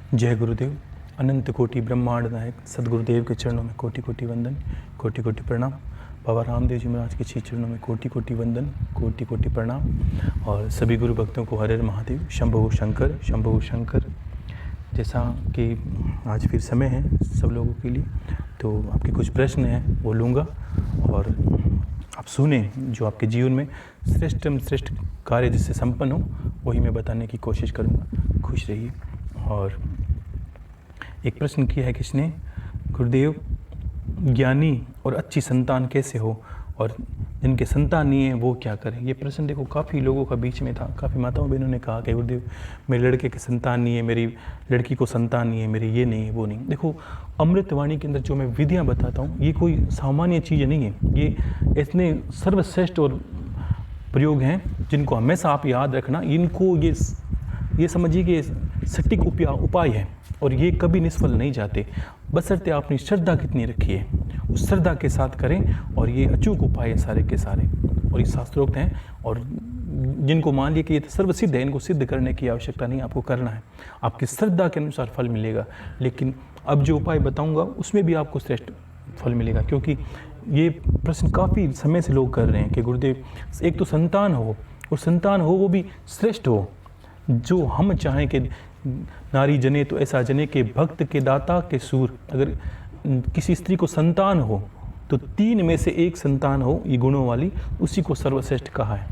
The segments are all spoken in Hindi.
जय गुरुदेव। अनंत कोटि ब्रह्मांड नायक सदगुरुदेव के चरणों में कोटि कोटि वंदन, कोटि कोटि प्रणाम। बाबा रामदेव जी महाराज के श्री चरणों में कोटि कोटि वंदन, कोटि कोटि प्रणाम। और सभी गुरु भक्तों को हर हर महादेव, शंभो शंकर, शंभो शंकर। जैसा कि आज फिर समय है सब लोगों के लिए, तो आपके कुछ प्रश्न हैं वो लूँगा और आप सुने। जो आपके जीवन में श्रेष्ठ कार्य जिससे संपन्न हो वही मैं बताने की कोशिश करूँगा। खुश रहिए। और एक प्रश्न किया है किसने, गुरुदेव ज्ञानी और अच्छी संतान कैसे हो, और जिनके संतान नहीं है वो क्या करें। ये प्रश्न देखो काफ़ी लोगों का बीच में था। काफ़ी माताओं बहनों ने कहा कि गुरुदेव मेरे लड़के के संतान नहीं है, मेरी लड़की को संतान नहीं है, मेरी ये नहीं है वो नहीं। देखो अमृतवाणी के अंदर जो मैं विधियाँ बताता हूँ ये कोई सामान्य चीज़ नहीं है, ये इतने सर्वश्रेष्ठ और प्रयोग हैं जिनको हमेशा आप याद रखना। इनको ये समझिए कि सटीक उपाय है और ये कभी निष्फल नहीं जाते, बशर्ते आप अपनी श्रद्धा कितनी रखी है, उस श्रद्धा के साथ करें। और ये अचूक उपाय है सारे के सारे, और ये शास्त्रोक्त हैं। और जिनको मान लिया कि ये सर्वसिद्ध है, इनको सिद्ध करने की आवश्यकता नहीं, आपको करना है, आपकी श्रद्धा के अनुसार फल मिलेगा। लेकिन अब जो उपाय बताऊंगा उसमें भी आपको श्रेष्ठ फल मिलेगा, क्योंकि ये प्रश्न काफ़ी समय से लोग कर रहे हैं कि गुरुदेव एक तो संतान हो, और संतान हो वो भी श्रेष्ठ हो, जो हम चाहें कि नारी जने तो ऐसा जने के भक्त के दाता के सूर। अगर किसी स्त्री को संतान हो तो 3 में से 1 संतान हो, ये गुणों वाली, उसी को सर्वश्रेष्ठ कहा है।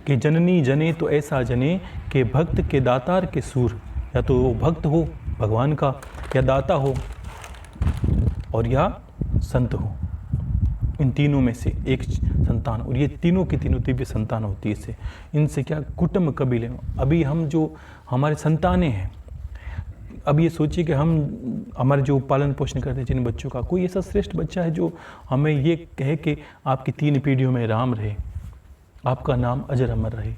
कि जननी जने तो ऐसा जने के भक्त के दातार के सूर। या तो वो भक्त हो भगवान का, या दाता हो, और या संत हो। इन तीनों में से एक संतान, और ये तीनों की तीनों दिव्य संतान होती है। इससे इनसे क्या कुटुंब कबीले। अभी हम जो हमारे संतानें हैं, अब ये सोचिए कि हम हमारे जो पालन पोषण करते हैं जिन बच्चों का, कोई ऐसा श्रेष्ठ बच्चा है जो हमें ये कहे कि आपकी 3 पीढ़ियों में राम रहे, आपका नाम अजर अमर रहे।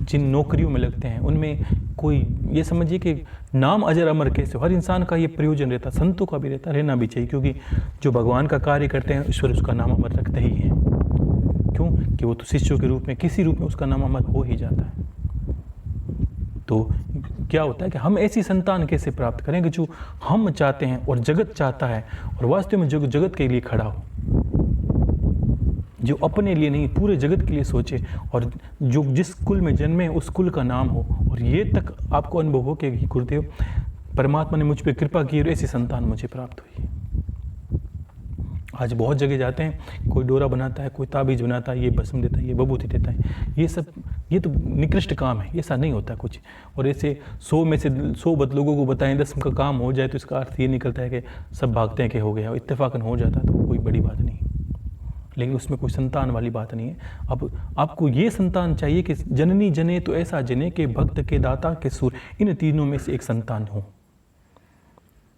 जिन नौकरियों में लगते हैं उनमें कोई ये समझिए कि नाम अजर अमर कैसे, हर इंसान का ये प्रयोजन रहता, संतों का भी रहता, रहना भी चाहिए, क्योंकि जो भगवान का कार्य करते हैं ईश्वर उसका नाम अमर रखते ही हैं। क्यों कि वो तो शिष्यों के रूप में किसी रूप में उसका नाम अमर हो ही जाता है। तो क्या होता है कि हम ऐसी संतान कैसे प्राप्त करें कि जो हम चाहते हैं और जगत चाहता है, और वास्तव में जो जगत के लिए खड़ा हो, जो अपने लिए नहीं पूरे जगत के लिए सोचे, और जो जिस कुल में जन्मे उस कुल का नाम हो। और ये तक आपको अनुभव हो कि गुरुदेव परमात्मा ने मुझ पर कृपा की और ऐसी संतान मुझे प्राप्त हुई। आज बहुत जगह जाते हैं, कोई डोरा बनाता है, कोई ताबीज बनाता है, ये भस्म देता है, ये बबूती देता है, ये तो निकृष्ट काम है, ऐसा नहीं होता कुछ। और ऐसे 100 में से 100 लोगों को बताएं 10 का काम हो जाए तो इसका अर्थ ये निकलता है कि सब भागते हैं कि हो गया, इत्तेफाकन हो जाता है तो कोई बड़ी बात नहीं। लेकिन उसमें कोई संतान वाली बात नहीं है। अब आपको ये संतान चाहिए कि जननी जने तो ऐसा जने के भक्त के दाता के सूर। इन तीनों में से एक संतान हो,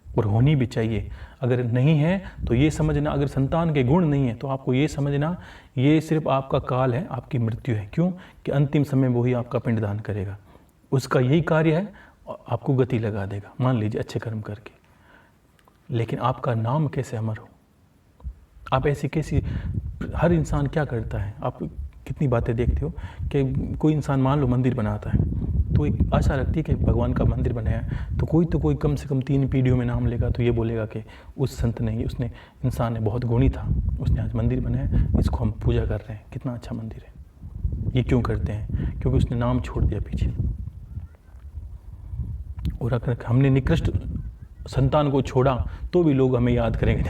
और होनी भी चाहिए। अगर नहीं है तो ये समझना, अगर संतान के गुण नहीं है तो आपको ये समझना ये सिर्फ आपका काल है, आपकी मृत्यु है। क्यों कि अंतिम समय वो ही आपका पिंडदान करेगा, उसका यही कार्य है, आपको गति लगा देगा, मान लीजिए अच्छे कर्म करके। लेकिन आपका नाम कैसे अमर हो, आप ऐसी कैसी, हर इंसान क्या करता है, आप कितनी बातें देखते हो कि कोई इंसान मान लो मंदिर बनाता है तो एक आशा रखती है कि भगवान का मंदिर बनाया, तो कोई कम से कम 3 पीढ़ियों में नाम लेगा तो ये बोलेगा कि उस संत ने, उसने इंसान है बहुत गुणी था, उसने आज मंदिर बनाया, इसको हम पूजा कर रहे हैं, कितना अच्छा मंदिर है। ये क्यों करते हैं? क्योंकि उसने नाम छोड़ दिया पीछे। और अगर हमने निकृष्ट संतान को छोड़ा तो भी लोग हमें याद करेंगे।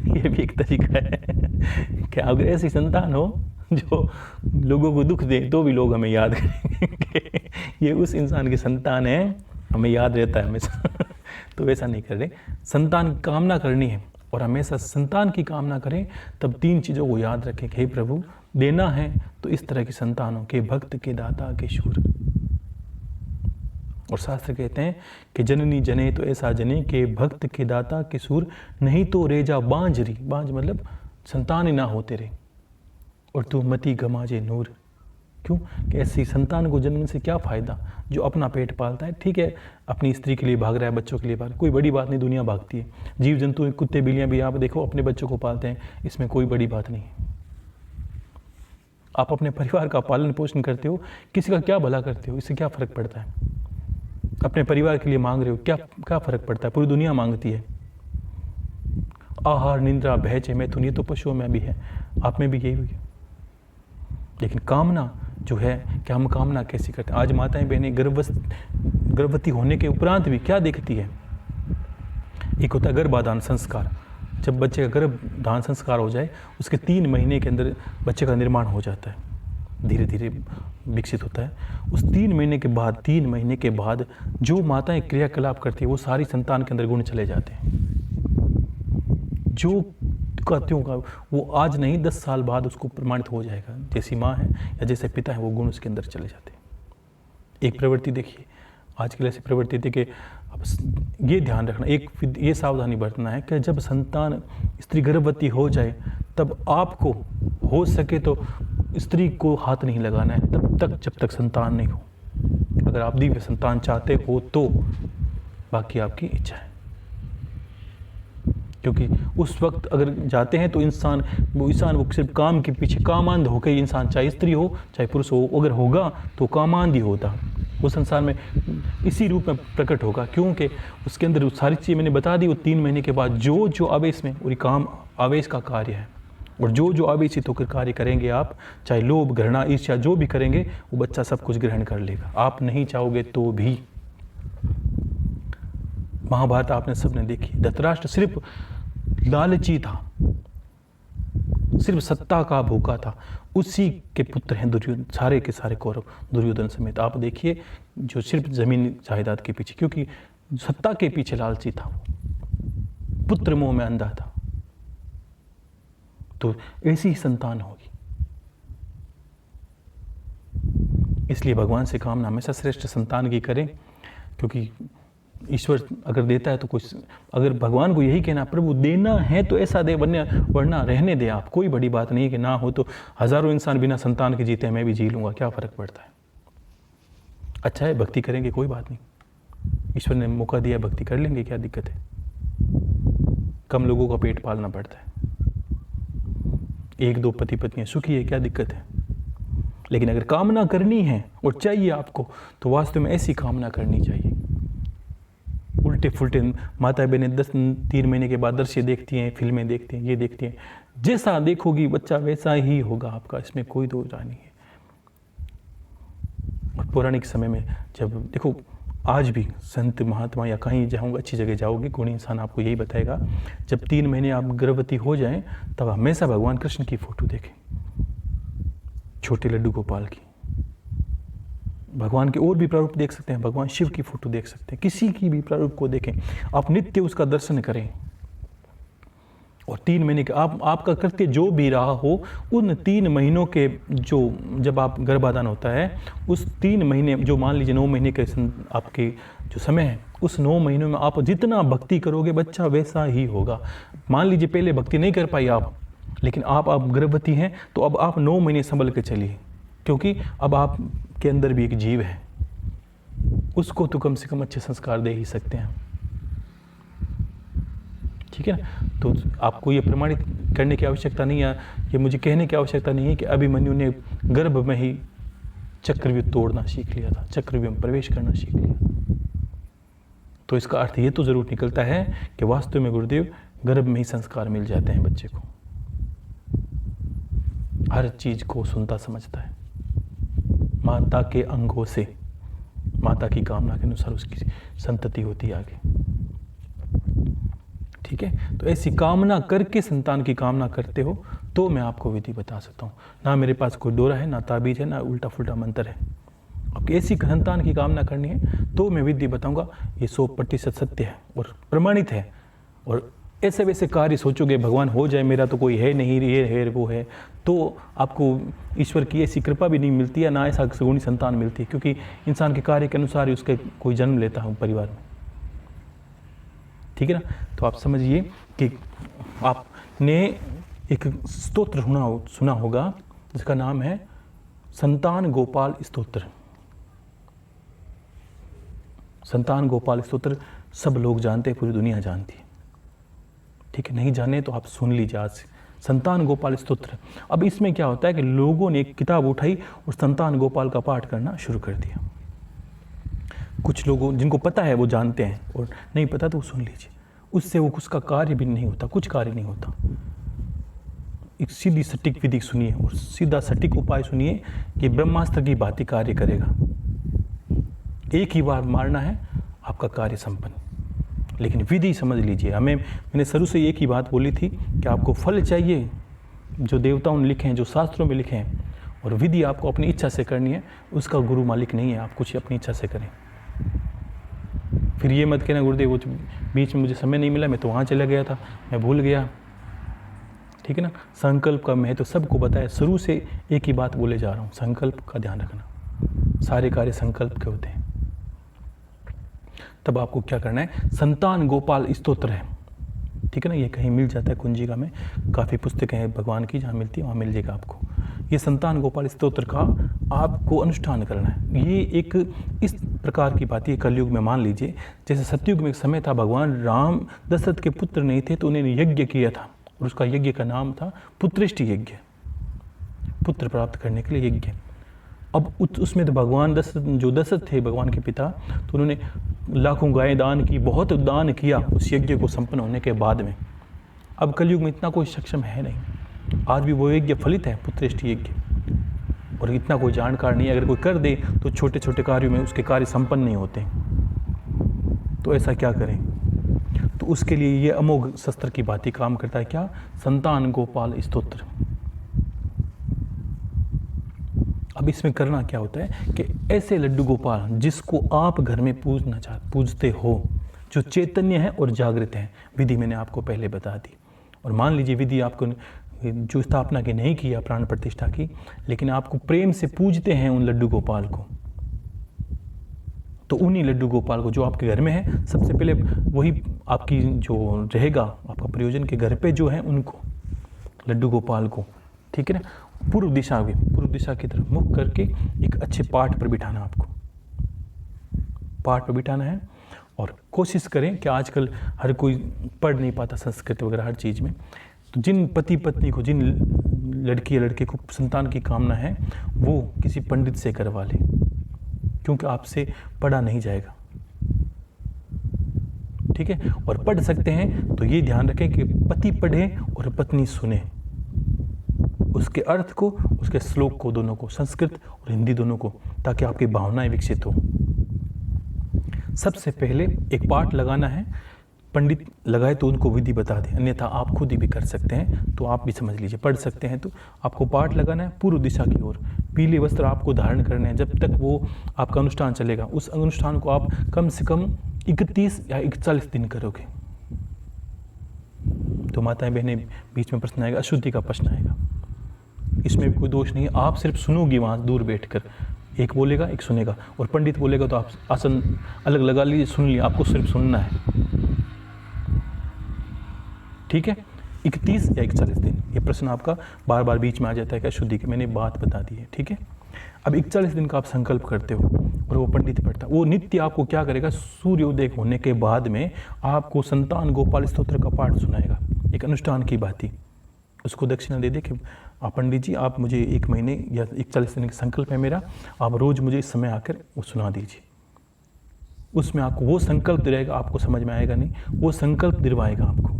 ये भी एक तरीका है कि अगर ऐसी संतान हो जो लोगों को दुख दे तो भी लोग हमें याद करेंगे। ये उस इंसान की संतान है, हमें याद रहता है हमेशा। तो वैसा नहीं कर रहे, संतान की कामना करनी है, और हमेशा संतान की कामना करें। तब 3 चीज़ों को याद रखें कि हे प्रभु देना है तो इस तरह की संतानों के भक्त के दाता के शूर। और शास्त्र कहते हैं कि जननी जने तो ऐसा जने के भक्त के दाता के सूर, नहीं तो रेजा बांझरी, बांझ मतलब संतान ही ना हो तेरे, और तू मती गमाजे नूर। क्यों कि ऐसी संतान को जन्म से क्या फ़ायदा, जो अपना पेट पालता है। ठीक है अपनी स्त्री के लिए भाग रहा है, बच्चों के लिए भाग, कोई बड़ी बात नहीं, दुनिया भागती है। जीव जंतु कुत्ते बिल्लियाँ भी आप देखो अपने बच्चों को पालते हैं, इसमें कोई बड़ी बात नहीं है। आप अपने परिवार का पालन पोषण करते हो, किसी का क्या भला करते हो, इससे क्या फ़र्क पड़ता है। अपने परिवार के लिए मांग रहे हो, क्या क्या फर्क पड़ता है, पूरी दुनिया मांगती है। आहार निंद्रा भय चय मैथुन, ये तो पशुओं में भी है, आप में भी यही हुई। लेकिन कामना जो है कि हम कामना कैसी करते हैं। आज माताएं बहनें गर्भवती होने के उपरांत भी क्या देखती है, एक होता है गर्भाधान संस्कार। जब बच्चे का गर्भधान संस्कार हो जाए उसके 3 महीने के अंदर बच्चे का निर्माण हो जाता है, धीरे धीरे विकसित होता है। उस 3 महीने के बाद जो माताएं क्रियाकलाप करती है वो सारी संतान के अंदर गुण चले जाते हैं। जो कहत्यों का वो आज नहीं 10 साल बाद उसको प्रमाणित हो जाएगा, जैसी माँ है या जैसे पिता है वो गुण उसके अंदर चले जाते हैं। एक प्रवृत्ति देखिए, आजकल ऐसी प्रवृत्ति थी कि अब ये ध्यान रखना, ये सावधानी बरतना है कि जब संतान स्त्री गर्भवती हो जाए तब आपको हो सके तो स्त्री को हाथ नहीं लगाना है तब तक जब तक संतान नहीं हो। अगर आप दिव्य संतान चाहते हो तो बाकी आपकी इच्छा है, क्योंकि उस वक्त अगर जाते हैं तो इंसान वो सिर्फ काम के पीछे कामांध होकर इंसान, चाहे स्त्री हो चाहे पुरुष हो, अगर होगा तो कामांध ही होता, वो संसार में इसी रूप में प्रकट होगा। क्योंकि उसके अंदर सारी चीज़ें मैंने बता दी। वो 3 महीने के बाद जो आवेश में और काम आवेश का कार्य है, और जो आवेशित होकर कार्य करेंगे आप, चाहे लोभ घृणा ईर्ष्या जो भी करेंगे, वो बच्चा सब कुछ ग्रहण कर लेगा, आप नहीं चाहोगे तो भी। महाभारत आपने सबने देखी, धृतराष्ट्र सिर्फ लालची था, सिर्फ सत्ता का भूखा था, उसी के पुत्र हैं दुर्योधन, सारे के सारे कौरव दुर्योधन समेत। आप देखिए जो सिर्फ जमीन जायदाद के पीछे, क्योंकि सत्ता के पीछे लालची था, वो पुत्र मोह में अंधा था, तो ऐसी ही संतान होगी। इसलिए भगवान से कामना हमेशा श्रेष्ठ संतान की करें, क्योंकि ईश्वर अगर देता है तो कुछ, अगर भगवान को यही कहना प्रभु देना है तो ऐसा दे, वरना रहने दे आप, कोई बड़ी बात नहीं है कि ना हो तो हजारों इंसान बिना संतान के जीते हैं, मैं भी जी लूँगा, क्या फ़र्क पड़ता है। अच्छा है भक्ति करेंगे कोई बात नहीं, ईश्वर ने मौका दिया भक्ति कर लेंगे, क्या दिक्कत है। कम लोगों का पेट पालना पड़ता है, 1-2 पति पत्नियाँ सुखी है, क्या दिक्कत है। लेकिन अगर कामना करनी है और चाहिए आपको तो वास्तव में ऐसी कामना करनी चाहिए। उल्टे फुल्टे माता बहनें 3 महीने के बाद दृश्य देखती हैं, फिल्में देखती हैं, ये देखती हैं, जैसा देखोगी बच्चा वैसा ही होगा आपका, इसमें कोई दो राय नहीं है। और पौराणिक समय में जब देखो, आज भी संत महात्मा या कहीं जाऊँगा अच्छी जगह जाओगे, गुणी इंसान आपको यही बताएगा, जब 3 महीने आप गर्भवती हो जाएं तब हमेशा भगवान कृष्ण की फोटो देखें, छोटे लड्डू गोपाल की। भगवान के और भी प्रारूप देख सकते हैं, भगवान शिव की फोटो देख सकते हैं, किसी की भी प्रारूप को देखें, आप नित्य उसका दर्शन करें। और 3 महीने के आपका कृत्य जो भी रहा हो, उन 3 महीनों के जो जब आप गर्भाधान होता है उस 3 महीने, जो मान लीजिए 9 महीने के आपके जो समय है, उस 9 महीनों में आप जितना भक्ति करोगे बच्चा वैसा ही होगा। मान लीजिए पहले भक्ति नहीं कर पाई आप, लेकिन आप गर्भवती हैं तो अब आप 9 महीने संभल के चलिए, क्योंकि अब आप के अंदर भी एक जीव है, उसको तो कम से कम अच्छे संस्कार दे ही सकते हैं, ठीक है ना। तो आपको ये प्रमाणित करने की आवश्यकता नहीं है, ये मुझे कहने की आवश्यकता नहीं है कि अभिमन्यु ने गर्भ में ही चक्रव्यूह तोड़ना सीख लिया था, चक्रव्यूह में प्रवेश करना सीख लिया। तो इसका अर्थ ये तो जरूर निकलता है कि वास्तव में गुरुदेव गर्भ में ही संस्कार मिल जाते हैं बच्चे को, हर चीज को सुनता समझता है, माता के अंगों से, माता की कामना के अनुसार उसकी संतति होती है आगे, ठीक है। तो ऐसी कामना करके संतान की कामना करते हो तो मैं आपको विधि बता सकता हूँ। ना मेरे पास कोई डोरा है, ना ताबीज है, ना उल्टा फुल्टा मंत्र है। आपकी ऐसी संतान की कामना करनी है तो मैं विधि बताऊंगा, ये 100% सत्य है और प्रमाणित है। और ऐसे वैसे कार्य सोचोगे भगवान हो जाए, मेरा तो कोई है नहीं, ये है वो है, तो आपको ईश्वर की ऐसी कृपा भी नहीं मिलती है, ना ऐसा गुणी संतान मिलती है, क्योंकि इंसान के कार्य के अनुसार ही उसके कोई जन्म लेता है परिवार में, ठीक है ना। तो आप समझिए कि आपने एक स्तोत्र सुना होगा जिसका नाम है संतान गोपाल स्तोत्र। संतान गोपाल स्तोत्र सब लोग जानते हैं, पूरी दुनिया जानती है, ठीक है। नहीं जाने तो आप सुन लीजिए आज से, संतान गोपाल स्तोत्र। अब इसमें क्या होता है कि लोगों ने एक किताब उठाई और संतान गोपाल का पाठ करना शुरू कर दिया। कुछ लोगों जिनको पता है वो जानते हैं, और नहीं पता तो वो सुन लीजिए। उससे वो उसका कार्य भी नहीं होता, कुछ कार्य नहीं होता। एक सीधी सटीक विधि सुनिए और सीधा सटीक उपाय सुनिए कि ब्रह्मास्त्र की भांति कार्य करेगा। एक ही बार मारना है, आपका कार्य संपन्न। लेकिन विधि समझ लीजिए। मैंने शुरू से एक ही बात बोली थी कि आपको फल चाहिए जो देवताओं ने लिखे हैं, जो शास्त्रों में लिखे हैं, और विधि आपको अपनी इच्छा से करनी है। उसका गुरु मालिक नहीं है, आप कुछ अपनी इच्छा से करें। फिर ये मत कहना गुरुदेव वो बीच में मुझे समय नहीं मिला, मैं तो वहाँ चला गया था, मैं भूल गया। ठीक है ना। संकल्प का महत्व सबको बताया, शुरू से एक ही बात बोले जा रहा हूँ, संकल्प का ध्यान रखना। सारे कार्य संकल्प के होते हैं। तब आपको क्या करना है, संतान गोपाल स्तोत्र है, ठीक है ना, ये कहीं मिल जाता है कुंजिका में, काफ़ी पुस्तकें हैं भगवान की, जहाँ मिलती है वहाँ मिल जाएगा आपको। ये संतान गोपाल स्तोत्र का आपको अनुष्ठान करना है। ये एक इस प्रकार की बात है कलयुग में। मान लीजिए जैसे सतयुग में एक समय था, भगवान राम दशरथ के पुत्र नहीं थे, तो उन्होंने यज्ञ किया था, और उसका यज्ञ का नाम था पुत्रेष्टि यज्ञ, पुत्र प्राप्त करने के लिए यज्ञ। अब उसमें तो भगवान दशरथ थे भगवान के पिता, तो उन्होंने लाखों गायें दान की, बहुत दान किया उस यज्ञ को संपन्न होने के बाद में। अब कलयुग में इतना कोई सक्षम है नहीं, आज भी वो यज्ञ फलित है, पुत्रेष्टि यज्ञ, और इतना कोई जानकार नहीं है। अगर कोई कर दे तो छोटे छोटे कार्यों में उसके कार्य संपन्न नहीं होते। तो ऐसा क्या करें, तो उसके लिए ये अमोघ शस्त्र की भांति काम करता है। क्या, संतान गोपाल स्तोत्र। अब इसमें करना क्या होता है कि ऐसे लड्डू गोपाल जिसको आप घर में पूजते हो, जो चैतन्य है और जागृत है, विधि मैंने आपको पहले बता दी। और मान लीजिए विधि आपको जो स्थापना की नहीं किया, प्राण प्रतिष्ठा की, लेकिन आपको प्रेम से पूजते हैं उन लड्डू गोपाल को, तो उन्हीं लड्डू गोपाल को जो आपके घर में है, सबसे पहले वही आपकी जो रहेगा आपका प्रयोजन के घर पे जो है, उनको लड्डू गोपाल को, ठीक है ना, पूर्व दिशा की तरफ मुख करके एक अच्छे पाठ पर बिठाना, आपको पाठ पर बिठाना है। और कोशिश करें कि आजकल हर कोई पढ़ नहीं पाता संस्कृत वगैरह हर चीज़ में, तो जिन पति पत्नी को, जिन लड़की या लड़के को संतान की कामना है, वो किसी पंडित से करवा ले, क्योंकि आपसे पढ़ा नहीं जाएगा। ठीक है। और पढ़ सकते हैं तो ये ध्यान रखें कि पति पढ़े और पत्नी सुने, उसके अर्थ को, उसके श्लोक को, दोनों को, संस्कृत और हिंदी दोनों को, ताकि आपकी भावनाएं विकसित हो। सबसे पहले एक पाठ लगाना है, पंडित लगाए तो उनको विधि बता दें, अन्यथा आप खुद ही भी कर सकते हैं, तो आप भी समझ लीजिए। पढ़ सकते हैं तो आपको पाठ लगाना है पूर्व दिशा की ओर, पीले वस्त्र आपको धारण करने हैं जब तक वो आपका अनुष्ठान चलेगा। उस अनुष्ठान को आप कम से कम 31 या 41 दिन करोगे। तो माताएं बहनें, बीच में प्रश्न आएगा, अशुद्धि का प्रश्न आएगा, इसमें भी कोई दोष नहीं है, आप सिर्फ सुनोगी वहाँ दूर बैठकर, एक बोलेगा एक सुनेगा, और पंडित बोलेगा तो आप आसन अलग लगा लीजिए, सुन लीजिए, आपको सिर्फ सुनना है। ठीक है। 31 या 41 दिन, ये प्रश्न आपका बार बार बीच में आ जाता है कि अशुद्धि की, मैंने बात बता दी है। ठीक है। अब 41 दिन का आप संकल्प करते हो और वो पंडित पढ़ता, वो नित्य आपको क्या करेगा, सूर्योदय होने के बाद में आपको संतान गोपाल स्तोत्र का पाठ सुनाएगा, एक अनुष्ठान की भांति। उसको दक्षिणा दे दे कि आप पंडित जी, आप मुझे 1 महीने या 41 दिन का संकल्प है मेरा, आप रोज़ मुझे इस समय आकर वो सुना दीजिए। उसमें आपको वो संकल्प दिलाएगा, आपको समझ में आएगा नहीं, वो संकल्प दिलवाएगा आपको।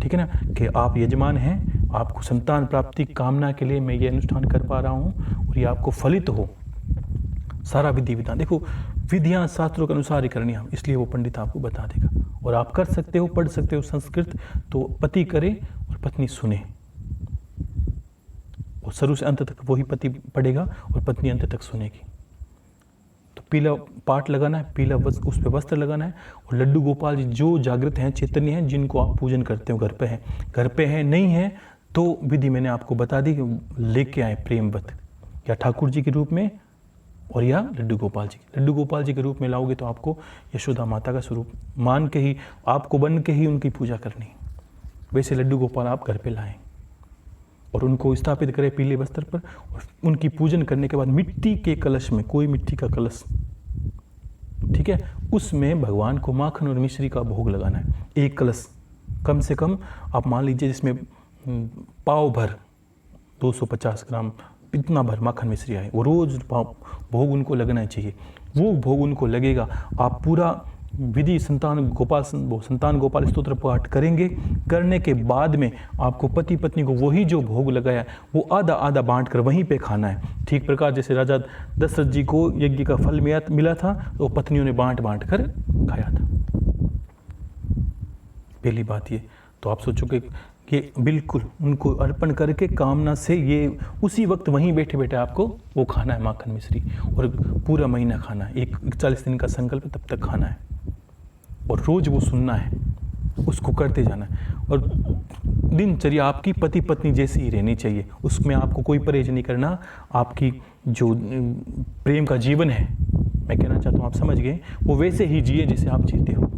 ठीक है ना, कि आप यजमान हैं, आपको संतान प्राप्ति कामना के लिए मैं ये अनुष्ठान कर पा रहा हूँ, और ये आपको फलित हो। सारा विधि विधान देखो, विधियाँ शास्त्रों के अनुसार ही करनी है, इसलिए वो पंडित आपको बता देगा। और आप कर सकते हो, पढ़ सकते हो संस्कृत, तो पति करे और पत्नी सुने, और शुरू से अंत तक वही पति पढ़ेगा और पत्नी अंत तक सुनेगी। तो पीला पाठ लगाना है, पीला उस पर वस्त्र लगाना है, और लड्डू गोपाल जी जो जागृत हैं, चैतन्य हैं, जिनको आप पूजन करते हो, घर पे हैं, नहीं है तो विधि मैंने आपको बता दी, लेके आए प्रेमवत, या ठाकुर जी के रूप में, और या लड्डू गोपाल जी के रूप में लाओगे तो आपको यशोदा माता का स्वरूप मान के ही, आपको बन के ही उनकी पूजा करनी। वैसे लड्डू गोपाल आप घर पे लाएं और उनको स्थापित करें पीले वस्त्र पर, और उनकी पूजन करने के बाद मिट्टी के कलश में, कोई मिट्टी का कलश, ठीक है, उसमें भगवान को माखन और मिश्री का भोग लगाना है। एक कलश कम से कम आप मान लीजिए, जिसमें पाव भर 250 ग्राम इतना भर माखन मिश्री आए, वो रोज़ भोग उनको लगना चाहिए। वो भोग उनको लगेगा, आप पूरा विधि संतान गोपाल स्तोत्र पाठ करेंगे। करने के बाद में आपको पति पत्नी को वही जो भोग लगाया वो आधा आधा बांट कर वहीं पे खाना है। ठीक प्रकार जैसे राजा दशरथ जी को यज्ञ का फल मिला था तो पत्नियों ने बांट बांट कर खाया था। पहली बात ये, तो आप सोचोगे कि बिल्कुल उनको अर्पण करके कामना से ये उसी वक्त वहीं बैठे बैठे आपको वो खाना है माखन मिश्री, और पूरा महीना खाना है। 41 दिन का संकल्प तब तक खाना है, और रोज़ वो सुनना है, उसको करते जाना है। और दिनचर्या आपकी पति पत्नी जैसी ही रहनी चाहिए, उसमें आपको कोई परहेज नहीं करना। आपकी जो प्रेम का जीवन है, मैं कहना चाहता हूँ आप समझ गए, वो वैसे ही जिए जैसे आप जीते हो,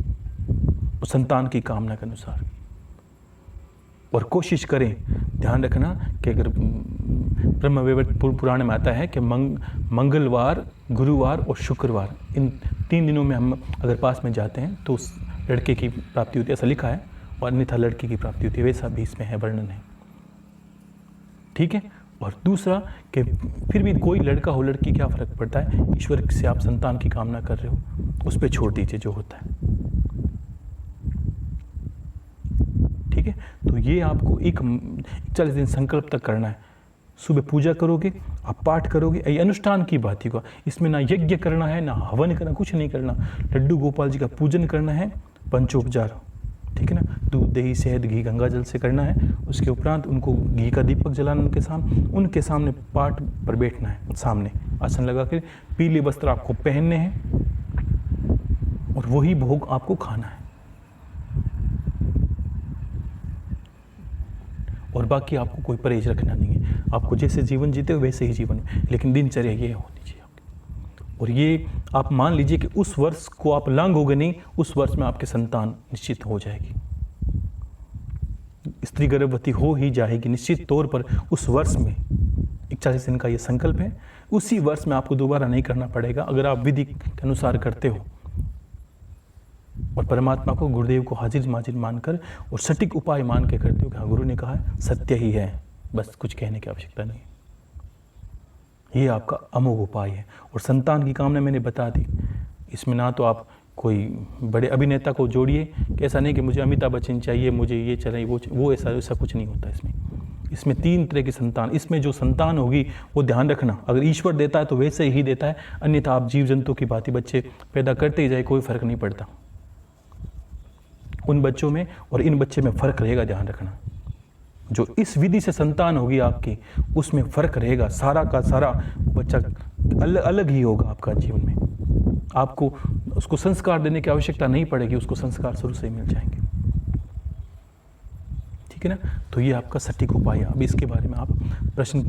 संतान की कामना के अनुसार। और कोशिश करें, ध्यान रखना कि अगर ब्रह्मवैवर्त पुराण में आता है कि मंगलवार, गुरुवार और शुक्रवार, इन 3 दिनों में हम अगर पास में जाते हैं तो उस लड़के की प्राप्ति होती है, ऐसा लिखा है, और अन्यथा लड़की की प्राप्ति होती है, वैसा भी इसमें है, वर्णन है। ठीक है। और दूसरा कि फिर भी कोई लड़का हो लड़की, क्या फ़र्क पड़ता है, ईश्वर से आप संतान की कामना कर रहे हो, उस पर छोड़ दीजिए जो होता है। ठीक है। तो ये आपको 41 दिन संकल्प तक करना है। सुबह पूजा करोगे, आप पाठ करोगे, ये अनुष्ठान की बात ही को, इसमें ना यज्ञ करना है, ना हवन करना, कुछ नहीं करना। लड्डू गोपाल जी का पूजन करना है, पंचोपचार, ठीक है ना, दूध दही शहद घी गंगा जल से करना है। उसके उपरांत उनको घी का दीपक जलाना, उनके सामने पाठ पर बैठना है, सामने आसन लगा कर, पीले वस्त्र आपको पहनने हैं, और वही भोग आपको खाना है। और बाकी आपको कोई परहेज रखना नहीं है, आपको जैसे जीवन जीते हो वैसे ही जीवन, लेकिन दिनचर्या ये होनी चाहिए आपकी। और ये आप मान लीजिए कि उस वर्ष को आप लांघोगे नहीं, उस वर्ष में आपके संतान निश्चित हो जाएगी, स्त्री गर्भवती हो ही जाएगी निश्चित तौर पर। उस वर्ष में 41 दिन का ये संकल्प है, उसी वर्ष में आपको दोबारा नहीं करना पड़ेगा, अगर आप विधि के अनुसार करते हो और परमात्मा को, गुरुदेव को हाजिर माजिर मानकर और सटीक उपाय मान के करते हो कि हाँ गुरु ने कहा है, सत्य ही है, बस कुछ कहने की आवश्यकता नहीं। ये आपका अमोघ उपाय है। और संतान की कामना मैंने बता दी, इसमें ना तो आप कोई बड़े अभिनेता को जोड़िए कि ऐसा नहीं कि मुझे अमिताभ बच्चन चाहिए, मुझे ये चाहिए, वो ऐसा कुछ नहीं होता इसमें 3 तरह की संतान, इसमें जो संतान होगी वो ध्यान रखना, अगर ईश्वर देता है तो वैसे ही देता है, अन्यथा आप जीव जंतु की भांति बच्चे पैदा करते ही जाए, कोई फर्क नहीं पड़ता। उन बच्चों में और इन बच्चे में फ़र्क रहेगा, ध्यान रखना। जो इस विधि से संतान होगी आपकी, उसमें फ़र्क रहेगा, सारा का सारा बच्चा अलग ही होगा आपका जीवन में। आपको उसको संस्कार देने की आवश्यकता नहीं पड़ेगी, उसको संस्कार शुरू से ही मिल जाएंगे। ठीक है ना। तो ये आपका सटीक उपाय है। अब इसके बारे में आप प्रश्न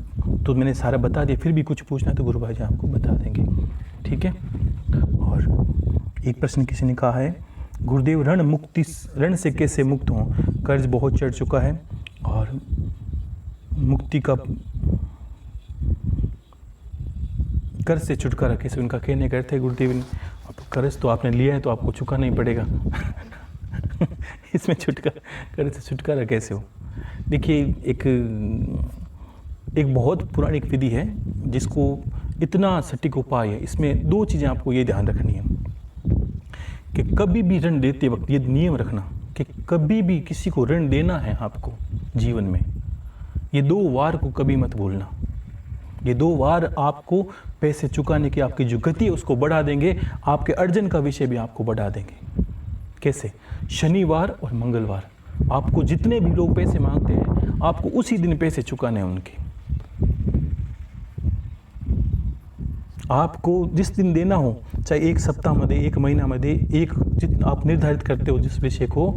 तो मैंने सारा बता दिया, फिर भी कुछ पूछना है तो गुरु भाई जी आपको बता देंगे। ठीक है। और एक प्रश्न किसी ने कहा है, गुरुदेव ऋण से कैसे मुक्त हों, कर्ज बहुत चढ़ चुका है और मुक्ति का कर्ज से छुटकारा कैसे, उनका कहने करते हैं गुरुदेव आप कर्ज तो आपने लिया है तो आपको चुकाना ही पड़ेगा इसमें कर्ज से छुटकारा कैसे हो। देखिए एक बहुत पुरानी एक विधि है जिसको इतना सटीक उपाय है। इसमें 2 चीज़ें आपको ये ध्यान रखनी है कि कभी भी ऋण देते वक्त ये नियम रखना कि कभी भी किसी को ऋण देना है आपको जीवन में, ये 2 वार को कभी मत भूलना। ये 2 वार आपको पैसे चुकाने की आपकी जो गति है उसको बढ़ा देंगे, आपके अर्जन का विषय भी आपको बढ़ा देंगे। कैसे? शनिवार और मंगलवार आपको जितने भी लोग पैसे मांगते हैं आपको उसी दिन पैसे चुकाने हैं उनके। आपको जिस दिन देना हो, चाहे 1 सप्ताहामध्ये 1 महिन्यामध्ये एक जितना आप निर्धारित करते हो जिस विषय को,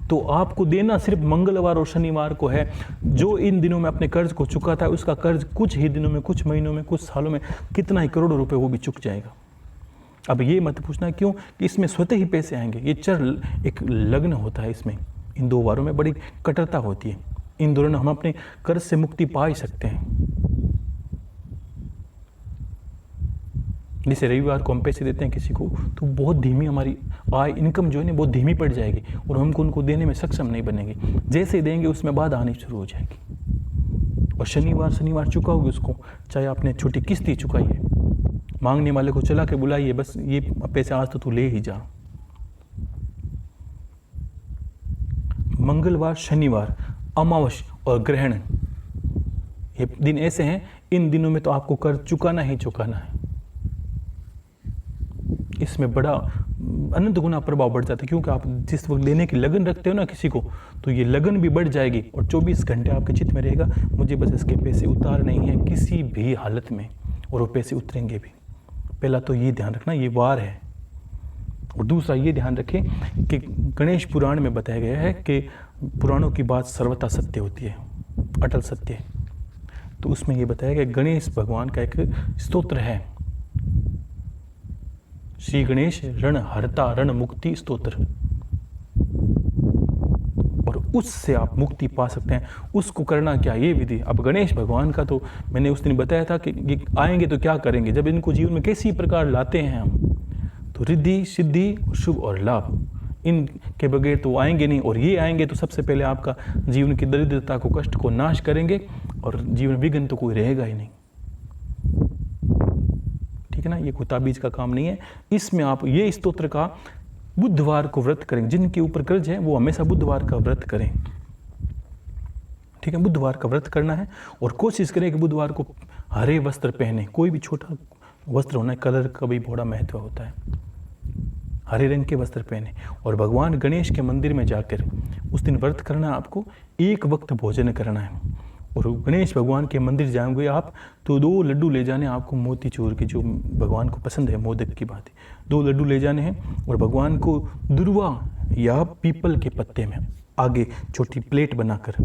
तो आपको देना सिर्फ मंगलवार और शनिवार को है। जो इन दिनों में अपने कर्ज को चुकाता है उसका कर्ज कुछ ही दिनों में, कुछ महीनों में, कुछ सालों में कितना ही करोड़ों रुपए वो भी चुक जाएगा। अब ये मत पूछना क्यों, कि इसमें स्वतः ही पैसे आएंगे। ये एक लग्न होता है इसमें, इन 2 वारों में बड़ी कटरता होती है। इन दौरान हम अपने कर्ज से मुक्ति पा ही सकते हैं। जैसे रविवार को हम पैसे देते हैं किसी को तो बहुत धीमी हमारी आय इनकम जो है ना बहुत धीमी पड़ जाएगी और हमको उनको देने में सक्षम नहीं बनेंगे। जैसे देंगे उसमें बाधा आनी शुरू हो जाएगी। और शनिवार चुकाओगे उसको, चाहे आपने छोटी किस्त ही चुकाई है, मांगने वाले को चला के बुलाइए, बस ये पैसे आज तो तू ले ही जा। मंगलवार, शनिवार, अमावस्या और ग्रहण, ये दिन ऐसे हैं, इन दिनों में तो आपको कर्ज चुकाना ही चुकाना है। इसमें बड़ा अनंत गुना प्रभाव बढ़ जाता है, क्योंकि आप जिस वक्त लेने की लगन रखते हो ना किसी को, तो ये लगन भी बढ़ जाएगी और 24 घंटे आपके चित्त में रहेगा, मुझे बस इसके पैसे उतारने ही है किसी भी हालत में, और वो पैसे उतरेंगे भी। पहला तो ये ध्यान रखना, ये वार है। और दूसरा ये ध्यान रखें कि गणेश पुराण में बताया गया है कि पुराणों की बात सर्वथा सत्य होती है, अटल सत्य है। तो उसमें ये बताया गया गणेश भगवान का एक स्तोत्र है, श्री गणेश रण हरता रण मुक्ति स्तोत्र, और उससे आप मुक्ति पा सकते हैं। उसको करना क्या, ये विधि। अब गणेश भगवान का तो मैंने उस दिन बताया था कि ये आएंगे तो क्या करेंगे, जब इनको जीवन में किसी प्रकार लाते हैं हम, तो रिद्धि सिद्धि शुभ और लाभ, इनके बगैर तो आएंगे नहीं। और ये आएंगे तो सबसे पहले आपका जीवन की दरिद्रता को, कष्ट को नाश करेंगे, और जीवन विघ्न तो कोई रहेगा ही नहीं। ठीक है ना, ये कोई ताबीज का काम नहीं है। इसमें आप ये स्तोत्र का बुधवार को व्रत करें, जिनके ऊपर कर्ज है वो हमेशा बुधवार का व्रत करें। ठीक है, बुधवार का व्रत करना है, और कोशिश करें कि बुधवार को हरे वस्त्र पहने। कोई भी छोटा वस्त्र होना है, कलर का भी बड़ा महत्व होता है, हरे रंग के वस्त्र पहने। और भगवान गणेश के मंदिर में जाकर उस दिन व्रत करना, आपको एक वक्त भोजन करना है। और गणेश भगवान के मंदिर जाएंगे आप तो 2 लड्डू ले जाने आपको, मोतीचूर के, जो भगवान को पसंद है, मोदक की बात है। 2 लड्डू ले जाने हैं, और भगवान को दुर्वा या पीपल के पत्ते में आगे छोटी प्लेट बनाकर,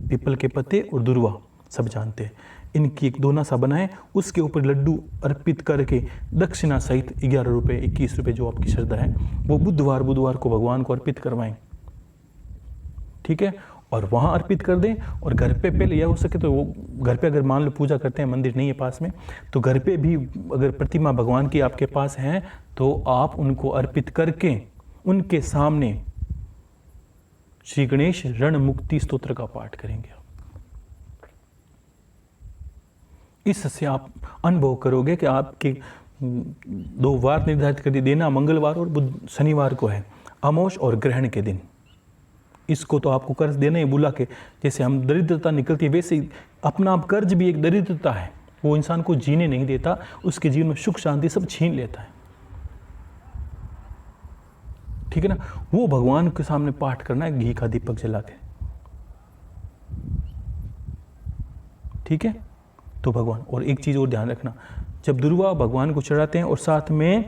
पीपल के पत्ते और दुर्वा सब जानते हैं, इनकी एक दोना सा बनाएं, उसके ऊपर लड्डू अर्पित करके दक्षिणा सहित 11 रुपये 21 रुपये जो आपकी श्रद्धा है, वो बुधवार को भगवान को अर्पित करवाएं। ठीक है, और वहाँ अर्पित कर दें। और घर पे पहले यह हो सके तो वो घर पे, अगर मान लो पूजा करते हैं, मंदिर नहीं है पास में, तो घर पे भी अगर प्रतिमा भगवान की आपके पास है तो आप उनको अर्पित करके उनके सामने श्री गणेश रण मुक्ति स्तोत्र का पाठ करेंगे। इससे आप अनुभव करोगे कि आपके 2 वार निर्धारित कर देना, मंगलवार और शनिवार को है, अमावस्या और ग्रहण के दिन। इसको तो आपको कर्ज देना ही, बुला के, जैसे हम दरिद्रता निकलती है वैसे ही अपना आप कर्ज भी एक दरिद्रता है, वो इंसान को जीने नहीं देता, उसके जीवन में सुख शांति सब छीन लेता है। ठीक है ना, वो भगवान के सामने पाठ करना है, घी का दीपक जला के। ठीक है, तो भगवान, और एक चीज़ और ध्यान रखना, जब दुर्वा भगवान को चढ़ाते हैं और साथ में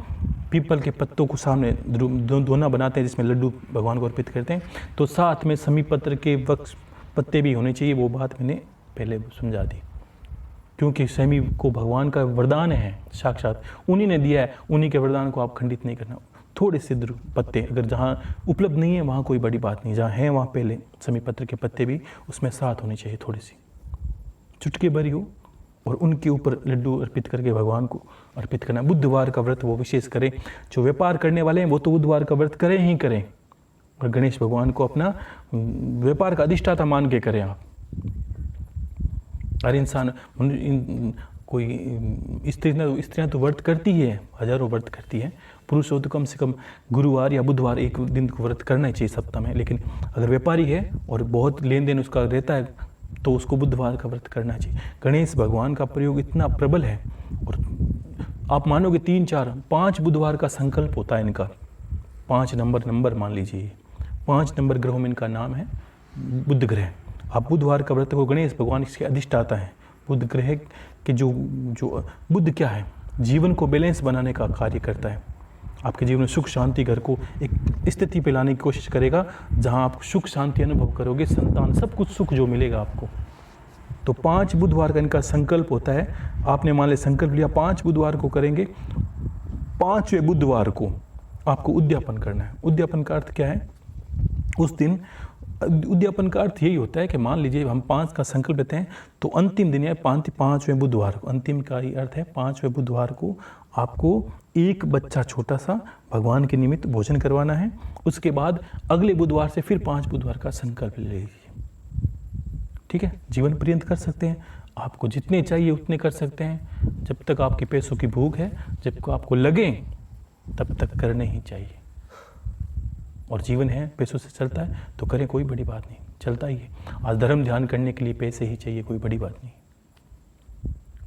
पीपल के पत्तों को सामने दोना बनाते हैं जिसमें लड्डू भगवान को अर्पित करते हैं, तो साथ में समी पत्र के वृक्ष पत्ते भी होने चाहिए। वो बात मैंने पहले समझा दी, क्योंकि समी को भगवान का वरदान है, साक्षात उन्हीं ने दिया है, उन्हीं के वरदान को आप खंडित नहीं करना। थोड़े से पत्ते अगर जहाँ उपलब्ध नहीं है वहाँ कोई बड़ी बात नहीं, जहाँ है वहाँ पहले समी पत्र के पत्ते भी उसमें साथ होने चाहिए, थोड़ी सी चुटकी भरी हो, और उनके ऊपर लड्डू अर्पित करके भगवान को अर्पित करना। बुधवार का व्रत वो विशेष करें, जो व्यापार करने वाले हैं वो तो बुधवार का व्रत करें ही करें, और गणेश भगवान को अपना व्यापार का अधिष्ठाता मान के करें आप। हर इंसान, कोई स्त्रियाँ तो व्रत करती है, हजारों व्रत करती है, पुरुष हो तो कम से कम गुरुवार या बुधवार एक दिन को व्रत करना ही चाहिए सप्ताह में। लेकिन अगर व्यापारी है और बहुत लेन देन उसका रहता है तो उसको बुधवार का व्रत करना चाहिए। गणेश भगवान का प्रयोग इतना प्रबल है, और आप मानोगे 3, 4, 5 बुधवार का संकल्प होता है इनका। 5 नंबर मान लीजिए, 5 नंबर ग्रहों में इनका नाम है बुध ग्रह। आप बुधवार का व्रत को, गणेश भगवान इसके अधिष्ठाता है। बुध ग्रह के जो बुध क्या है, जीवन को बैलेंस बनाने का कार्य करता है। आपके जीवन में सुख शांति, घर को एक स्थिति पे लाने की कोशिश करेगा जहां आप सुख शांति अनुभव करोगे, संतान, सब कुछ सुख जो मिलेगा आपको। तो 5 बुधवार का इनका संकल्प होता है। आपने मान ले संकल्प लिया 5 बुधवार को करेंगे, 5वें बुधवार को आपको उद्यापन करना है। उद्यापन का अर्थ क्या है? उस दिन उद्यापन का अर्थ यही होता है कि मान लीजिए हम 5 का संकल्प लेते हैं तो अंतिम दिन या 5वें बुधवार को, अंतिम का ही अर्थ है 5वें बुधवार को आपको एक बच्चा छोटा सा भगवान के निमित्त भोजन करवाना है। उसके बाद अगले बुधवार से फिर 5 बुधवार का संकल्प ले लीजिए। ठीक है, जीवन पर्यंत कर सकते हैं, आपको जितने चाहिए उतने कर सकते हैं। जब तक आपकी पैसों की भूख है, जब आपको लगे तब तक करने ही चाहिए। और जीवन है, पैसों से चलता है तो करें, कोई बड़ी बात नहीं, चलता ही है। आज धर्म ध्यान करने के लिए पैसे ही चाहिए, कोई बड़ी बात नहीं,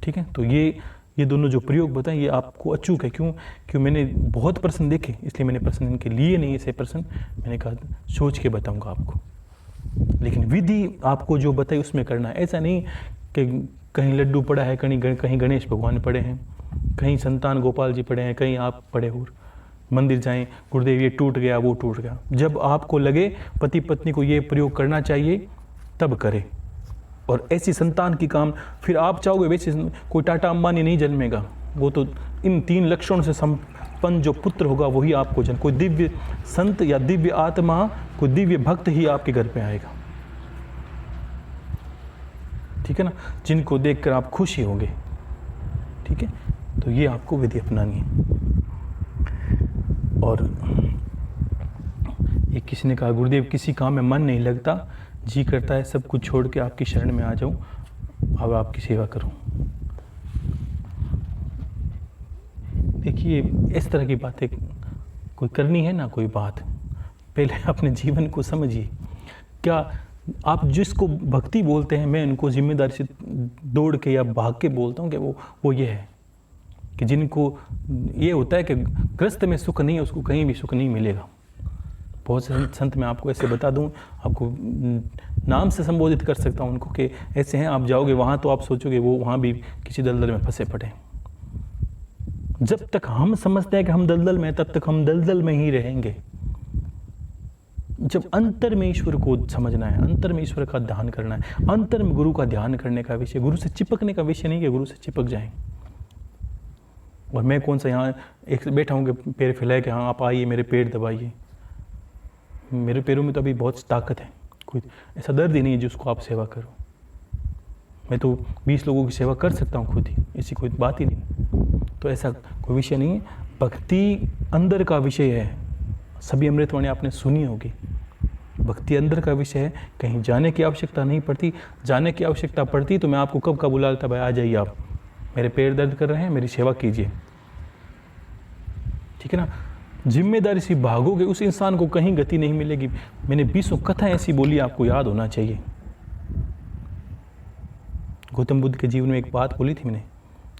ठीक है। तो ये दोनों जो प्रयोग बताएं ये आपको अचूक है। क्यों मैंने बहुत प्रश्न देखे, इसलिए मैंने प्रश्न इनके लिए नहीं, ऐसे प्रश्न मैंने कहा सोच के बताऊंगा आपको। लेकिन विधि आपको जो बताई उसमें करना है। ऐसा नहीं कि कहीं लड्डू पड़ा है, कहीं गणेश भगवान पड़े हैं, कहीं संतान गोपाल जी पड़े हैं, कहीं आप पड़े हो, मंदिर जाएं गुरुदेव ये टूट गया वो टूट गया। जब आपको लगे पति पत्नी को ये प्रयोग करना चाहिए तब करें। और ऐसी संतान की काम फिर आप चाहोगे, वैसे कोई टाटा अंबानी नहीं जन्मेगा, वो तो इन 3 लक्षणों से संपन्न जो पुत्र होगा वही आपको जन्म, कोई दिव्य संत या दिव्य आत्मा, कोई दिव्य भक्त ही आपके घर पे आएगा, ठीक है ना, जिनको देखकर आप खुश ही होंगे, ठीक है। तो ये आपको विधि अपनानी है। और ये किसी ने कहा गुरुदेव किसी काम में मन नहीं लगता, जी करता है सब कुछ छोड़ के आपकी शरण में आ जाऊं, अब आपकी सेवा करूं। देखिए इस तरह की बातें कोई करनी है ना, कोई बात पहले अपने जीवन को समझिए। क्या आप जिसको भक्ति बोलते हैं, मैं उनको जिम्मेदारी से दौड़ के या भाग के बोलता हूँ कि वो ये है कि जिनको ये होता है कि ग्रस्त में सुख नहीं है, उसको कहीं भी सुख नहीं मिलेगा। बहुत से संत मैं आपको ऐसे बता दूं, आपको नाम से संबोधित कर सकता हूं उनको कि ऐसे हैं, आप जाओगे वहाँ तो आप सोचोगे वो वहाँ भी किसी दलदल में फंसे पड़े। जब तक हम समझते हैं कि हम दलदल में हैं, तब तक हम दलदल में ही रहेंगे। जब अंतर में ईश्वर को समझना है, अंतर में ईश्वर का ध्यान करना है, अंतर में गुरु का ध्यान करने का विषय, गुरु से चिपकने का विषय नहीं कि गुरु से चिपक जाएं। और मैं कौन सा यहाँ एक बैठा हूँ कि पैर फैलाए कि हाँ आप आइए मेरे पैर दबाइए, मेरे पैरों में तो अभी बहुत ताकत है, कोई ऐसा दर्द ही नहीं है जिसको आप सेवा करो। मैं तो 20 लोगों की सेवा कर सकता हूँ खुद ही, ऐसी कोई बात ही नहीं। तो ऐसा कोई विषय नहीं है, भक्ति अंदर का विषय है। सभी अमृतवाणी आपने सुनी होगी, भक्ति अंदर का विषय है, कहीं जाने की आवश्यकता नहीं पड़ती। जाने की आवश्यकता पड़ती तो मैं आपको कब का बुला लेता, भाई आ जाइए आप, मेरे पैर दर्द कर रहे हैं, मेरी सेवा कीजिए, ठीक है ना। जिम्मेदारी से भागोगे उस इंसान को कहीं गति नहीं मिलेगी। मैंने 20 कथाएं ऐसी बोली, आपको याद होना चाहिए। गौतम बुद्ध के जीवन में एक बात बोली थी मैंने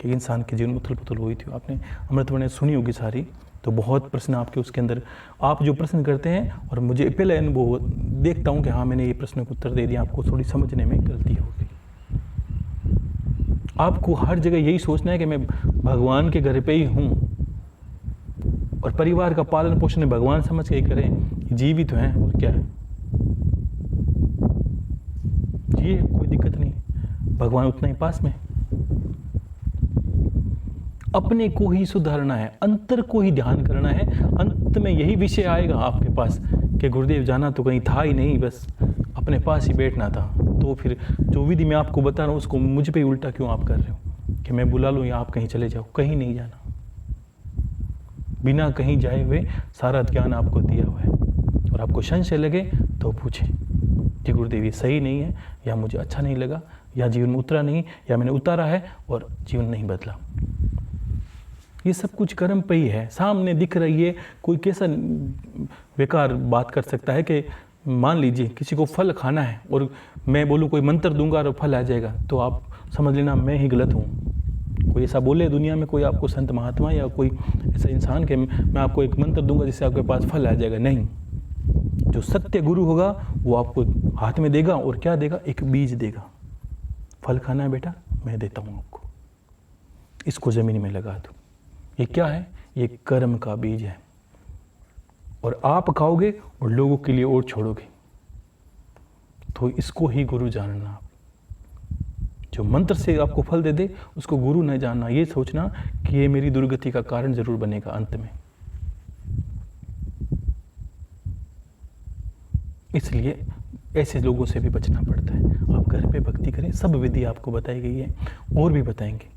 कि इंसान के जीवन में उथल पुथल हुई थी, आपने अमृतवाणी सुनी होगी सारी। तो बहुत प्रश्न आपके उसके अंदर, आप जो प्रश्न करते हैं और मुझे पहले अनुभव देखता हूँ कि हाँ मैंने ये प्रश्न को उत्तर दे दिया, आपको थोड़ी समझने में गलती हो गई। आपको हर जगह यही सोचना है कि मैं भगवान के घर पे ही हूँ और परिवार का पालन पोषण भगवान समझ के ही करें। जीवित तो हैं और क्या है, जी कोई दिक्कत नहीं, भगवान उतना ही पास में। अपने को ही सुधारना है, अंतर को ही ध्यान करना है। अंत में यही विषय आएगा आपके पास कि गुरुदेव जाना तो कहीं था ही नहीं, बस अपने पास ही बैठना था। तो फिर जो विधि मैं आपको बता रहा हूँ उसको मुझ पे ही उल्टा क्यों आप कर रहे हो कि मैं बुला लूँ या आप कहीं चले जाओ। कहीं नहीं जाना, बिना कहीं जाए हुए सारा ज्ञान आपको दिया हुआ है। और आपको संशय लगे तो पूछें कि गुरुदेव ये सही नहीं है, या मुझे अच्छा नहीं लगा, या जीवन में उतरा नहीं, या मैंने उतारा है और जीवन नहीं बदला। ये सब कुछ कर्म पे ही है, सामने दिख रही है। कोई कैसा बेकार बात कर सकता है कि मान लीजिए किसी को फल खाना है और मैं बोलूँ कोई मंत्र दूंगा और फल आ जाएगा, तो आप समझ लेना मैं ही गलत हूँ। कोई ऐसा बोले दुनिया में, कोई आपको संत महात्मा या कोई ऐसा इंसान कि मैं आपको एक मंत्र दूंगा जिससे आपके पास फल आ जाएगा, नहीं। जो सत्य गुरु होगा वो आपको हाथ में देगा और क्या देगा, एक बीज देगा। फल खाना है बेटा, मैं देता हूँ आपको, इसको ज़मीन में लगा दो। ये क्या है, ये कर्म का बीज है। और आप खाओगे और लोगों के लिए और छोड़ोगे। तो इसको ही गुरु जानना। आप जो मंत्र से आपको फल दे दे उसको गुरु नहीं जानना, ये सोचना कि ये मेरी दुर्गति का कारण जरूर बनेगा अंत में। इसलिए ऐसे लोगों से भी बचना पड़ता है। आप घर पे भक्ति करें, सब विधि आपको बताई गई है और भी बताएंगे।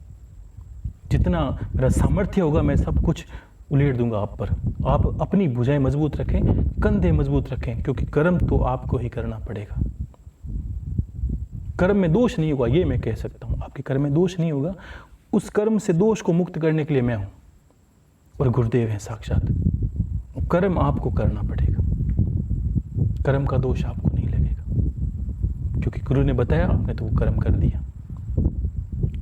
जितना मेरा सामर्थ्य होगा मैं सब कुछ उलेट दूंगा आप पर। आप अपनी भुजाएं मजबूत रखें, कंधे मजबूत रखें, क्योंकि कर्म तो आपको ही करना पड़ेगा। कर्म में दोष नहीं होगा, ये मैं कह सकता हूँ, आपके कर्म में दोष नहीं होगा। उस कर्म से दोष को मुक्त करने के लिए मैं हूँ और गुरुदेव हैं साक्षात। कर्म आपको करना पड़ेगा, कर्म का दोष आपको नहीं लगेगा, क्योंकि गुरु ने बताया, आपने तो वो कर्म कर दिया।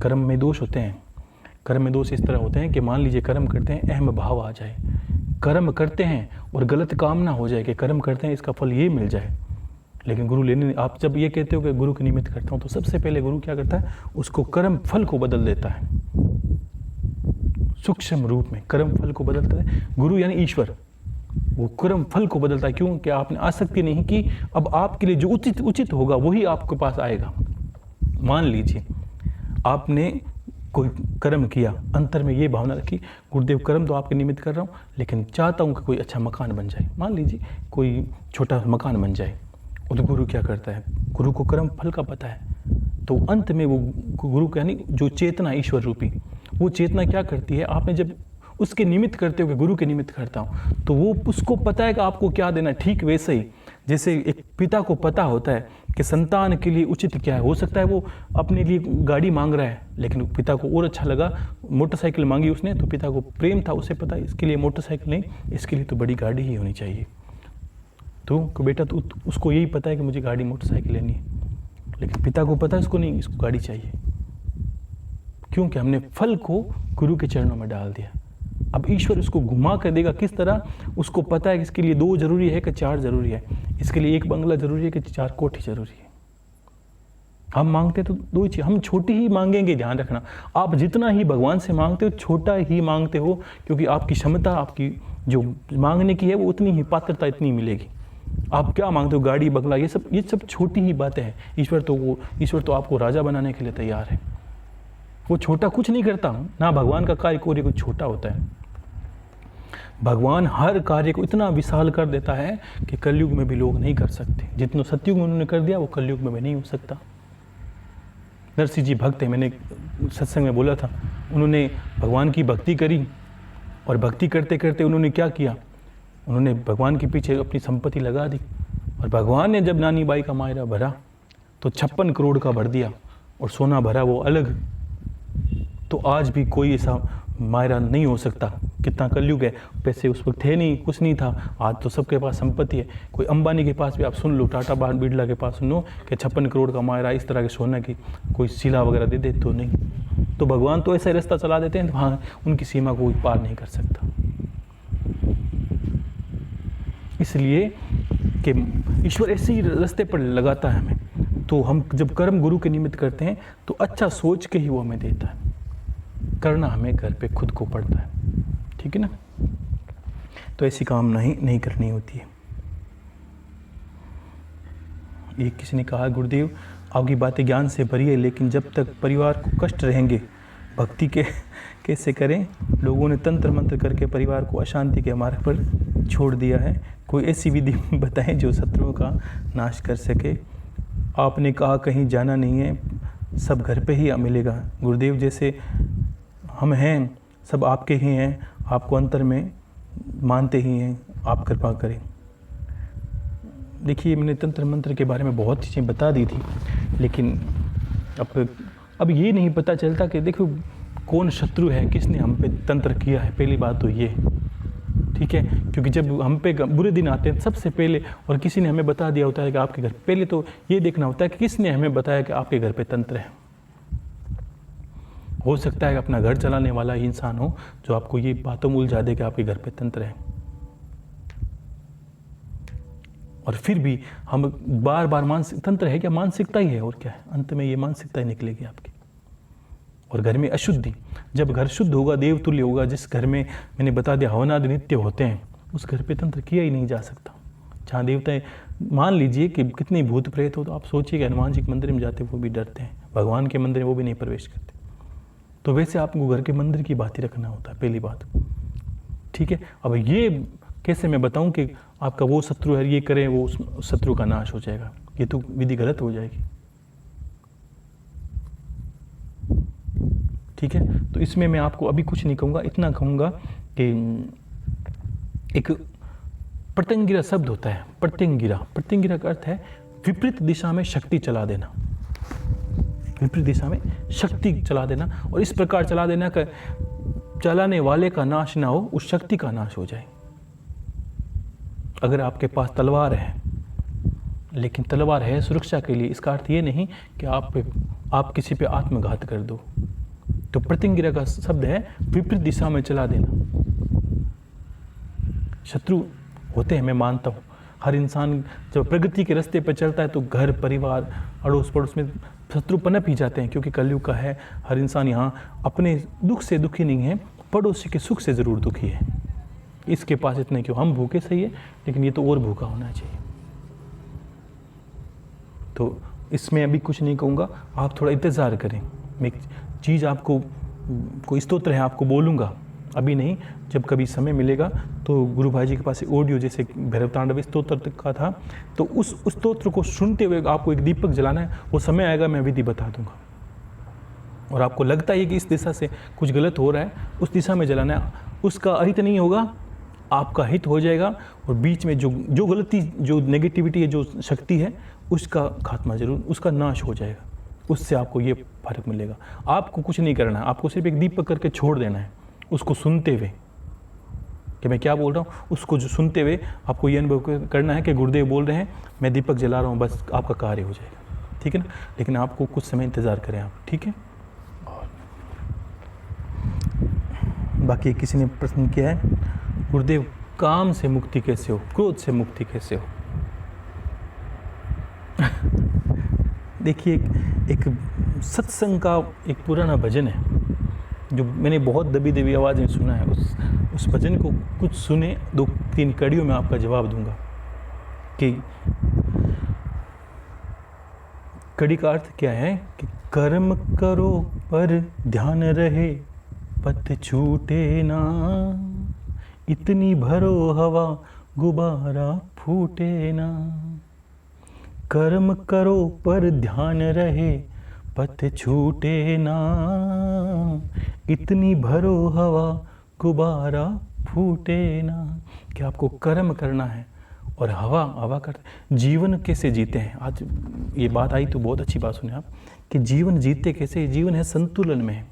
कर्म में दोष होते हैं, कर्म में दोष इस तरह होते हैं कि मान लीजिए कर्म करते हैं, अहम भाव आ जाए, कर्म करते हैं और गलत कामना हो जाए कि कर्म करते हैं इसका फल ये मिल जाए। लेकिन गुरु लेने, आप जब ये कहते हो कि गुरु के निमित्त करता हूँ, तो सबसे पहले गुरु क्या करता है, उसको कर्म फल को बदल देता है, सूक्ष्म रूप में कर्म फल को बदलता है। गुरु यानी ईश्वर, वो कर्म फल को बदलता है। क्यों? कि आपने आसक्ति नहीं की, अब आपके लिए जो उचित होगा वही आपके पास आएगा। मान लीजिए आपने कोई कर्म किया, अंतर में ये भावना रखी, गुरुदेव कर्म तो आपके निमित्त कर रहा हूँ, लेकिन चाहता हूँ कि कोई अच्छा मकान बन जाए। मान लीजिए कोई छोटा मकान बन जाए, और तो गुरु क्या करता है, गुरु को कर्म फल का पता है, तो अंत में वो गुरु का यानी जो चेतना ईश्वर रूपी, वो चेतना क्या करती है, आपने जब उसके निमित्त करते हो कि गुरु के निमित्त करता हूँ, तो वो उसको पता है कि आपको क्या देना है। ठीक वैसे ही जैसे एक पिता को पता होता है कि संतान के लिए उचित क्या है। हो सकता है वो अपने लिए गाड़ी मांग रहा है, लेकिन पिता को और अच्छा लगा मोटरसाइकिल मांगी उसने, तो पिता को प्रेम था, उसे पता है इसके लिए मोटरसाइकिल नहीं, इसके लिए तो बड़ी गाड़ी ही होनी चाहिए। तो बेटा तो उसको यही पता है कि मुझे गाड़ी मोटरसाइकिल लेनी है, लेकिन पिता को पता है इसको नहीं, इसको गाड़ी चाहिए। क्योंकि हमने फल को गुरु के चरणों में डाल दिया। अब ईश्वर उसको घुमा कर देगा किस तरह, उसको पता है कि इसके लिए 2 जरूरी है कि 4 जरूरी है, इसके लिए 1 बंगला जरूरी है कि 4 कोठी जरूरी है। हम मांगते तो 2 ही चीज, हम छोटी ही मांगेंगे, ध्यान रखना। आप जितना ही भगवान से मांगते हो छोटा ही मांगते हो, क्योंकि आपकी क्षमता, आपकी जो मांगने की है वो उतनी ही पात्रता इतनी मिलेगी। आप क्या मांगते हो, गाड़ी बंगला, ये सब छोटी ही बातें हैं। ईश्वर तो आपको राजा बनाने के लिए तैयार है। वो छोटा कुछ नहीं करता ना, भगवान का कार्य कोई कुछ छोटा होता है। भगवान हर कार्य को इतना विशाल कर देता है कि कलयुग में भी लोग नहीं कर सकते। जितना सतयुग में उन्होंने कर दिया वो कलयुग में भी नहीं हो सकता। नरसिंह जी भक्त है, मैंने सत्संग में बोला था, उन्होंने भगवान की भक्ति करी, और भक्ति करते करते उन्होंने क्या किया, उन्होंने भगवान के पीछे अपनी संपत्ति लगा दी, और भगवान ने जब नानी बाई का मायरा भरा तो 56 करोड़ का भर दिया, और सोना भरा वो अलग। तो आज भी कोई ऐसा मायरा नहीं हो सकता। कितना कलयुग है, पैसे उस वक्त थे नहीं, कुछ नहीं था, आज तो सबके पास संपत्ति है। कोई अंबानी के पास भी आप सुन लो, टाटा बिरला के पास सुन लो कि 56 करोड़ का मायरा, इस तरह के सोना की कोई शिला वगैरह दे दे तो नहीं। तो भगवान तो ऐसा रास्ता चला देते हैं, वहाँ उनकी सीमा को कोई पार नहीं कर सकता। इसलिए कि ईश्वर ऐसे ही रास्ते पर लगाता है हमें। तो हम जब कर्म गुरु के निमित्त करते हैं तो अच्छा सोच के ही वो हमें देता है। करना हमें घर पे खुद को पड़ता है, ठीक है ना। तो ऐसी काम नहीं करनी होती है। ये किसी ने कहा, गुरुदेव आपकी बातें ज्ञान से भरी है, लेकिन जब तक परिवार को कष्ट रहेंगे भक्ति के कैसे करें। लोगों ने तंत्र मंत्र करके परिवार को अशांति के मार्ग पर छोड़ दिया है। कोई ऐसी विधि बताएं जो शत्रुओं का नाश कर सके। आपने कहा कहीं जाना नहीं है, सब घर पे ही मिलेगा। गुरुदेव जैसे हम हैं, सब आपके ही हैं, आपको अंतर में मानते ही हैं, आप कृपा करें। देखिए, मैंने तंत्र मंत्र के बारे में बहुत चीज़ें बता दी थी, लेकिन अब ये नहीं पता चलता कि देखो कौन शत्रु है, किसने हम पे तंत्र किया है। पहली बात तो ये, ठीक है, क्योंकि जब हम पे बुरे दिन आते हैं सबसे पहले, और किसी ने हमें बता दिया होता है कि आपके घर, पहले तो ये देखना होता है कि किसने हमें बताया कि आपके घर पे तंत्र है। हो सकता है कि अपना घर चलाने वाला ही इंसान हो जो आपको ये बातों में उलझा दे कि आपके घर पे तंत्र है। और फिर भी हम बार बार मानसिक तंत्र है क्या, मानसिकता ही है, और क्या है, अंत में ये मानसिकता ही निकलेगी आपकी। और घर में अशुद्धि, जब घर शुद्ध होगा, देवतुल्य होगा, जिस घर में मैंने बता दिया हवनादि नित्य होते हैं, उस घर पे तंत्र किया ही नहीं जा सकता। जहाँ देवताएं, मान लीजिए कि कितनी भूत प्रेत हो, तो आप सोचिए कि हनुमान जी के मंदिर में जाते वो भी डरते हैं, भगवान के मंदिर में वो भी नहीं प्रवेश करते। तो वैसे आपको घर के मंदिर की बात ही रखना होता है, पहली बात, ठीक है। अब ये कैसे मैं बताऊं कि आपका वो शत्रु है, ये करें वो शत्रु का नाश हो जाएगा, ये तो विधि गलत हो जाएगी, ठीक है। तो इसमें मैं आपको अभी कुछ नहीं कहूँगा, इतना कहूँगा कि एक प्रत्यंगिरा शब्द होता है, प्रत्यंगिरा का अर्थ है विपरीत दिशा में शक्ति चला देना। विपरीत दिशा में शक्ति चला देना, और इस प्रकार चला देना कि चलाने वाले का नाश ना हो, उस शक्ति का नाश हो जाए। अगर आपके पास तलवार है, लेकिन तलवार है सुरक्षा के लिए, इसका अर्थ ये नहीं कि आप किसी पे आत्मघात कर दो। तो प्रतिंगिरा का शब्द है विपरीत दिशा में चला देना। शत्रु होते हैं, मैं मानता हूँ। हर इंसान जब प्रगति के रास्ते पर चलता है तो घर परिवार अड़ोस पड़ोस में शत्रु पनप ही जाते हैं, क्योंकि कलयुग का है। हर इंसान यहाँ अपने दुख से दुखी नहीं है, पड़ोसी के सुख से ज़रूर दुखी है। इसके पास इतने क्यों, हम भूखे सही है, लेकिन ये तो और भूखा होना चाहिए। तो इसमें अभी कुछ नहीं कहूँगा, आप थोड़ा इंतज़ार करें। मैं एक चीज़ आपको, कोई स्तोत्र है आपको बोलूँगा, अभी नहीं, जब कभी समय मिलेगा तो गुरु भाई जी के पास ऑडियो जैसे भैरव तांडव स्तोत्र का था, तो उस स्तोत्र को सुनते हुए आपको एक दीपक जलाना है। वो समय आएगा, मैं विधि बता दूंगा। और आपको लगता है कि इस दिशा से कुछ गलत हो रहा है, उस दिशा में जलाना है। उसका अहित नहीं होगा, आपका हित हो जाएगा। और बीच में जो गलती, जो नेगेटिविटी है, जो शक्ति है, उसका खात्मा जरूर, उसका नाश हो जाएगा। उससे आपको ये फर्क मिलेगा। आपको कुछ नहीं करना है, आपको सिर्फ एक दीपक करके छोड़ देना है, उसको सुनते हुए कि मैं क्या बोल रहा हूँ। उसको जो सुनते हुए आपको ये अनुभव करना है कि गुरुदेव बोल रहे हैं, मैं दीपक जला रहा हूँ, बस आपका कार्य हो जाएगा। ठीक है ना? लेकिन आपको कुछ समय इंतज़ार करें आप, ठीक है? और बाकी किसी ने प्रश्न किया है, गुरुदेव काम से मुक्ति कैसे हो, क्रोध से मुक्ति कैसे हो? देखिए, एक सत्संग का एक पुराना भजन है जो मैंने बहुत दबी दबी आवाज़ में सुना है। उस भजन को कुछ सुने, 2-3 कड़ियों में आपका जवाब दूंगा कि कड़ी का अर्थ क्या है कि कर्म करो पर ध्यान रहे, पथ छूटे ना, इतनी भरो हवा गुब्बारा फूटे ना। कर्म करो पर ध्यान रहे, पथ छूटे ना, इतनी भरो हवा गुब्बारा फूटे ना। कि आपको कर्म करना है और हवा करते। जीवन कैसे जीते हैं, आज ये बात आई तो बहुत अच्छी बात सुने आप कि जीवन जीते कैसे। जीवन है संतुलन में।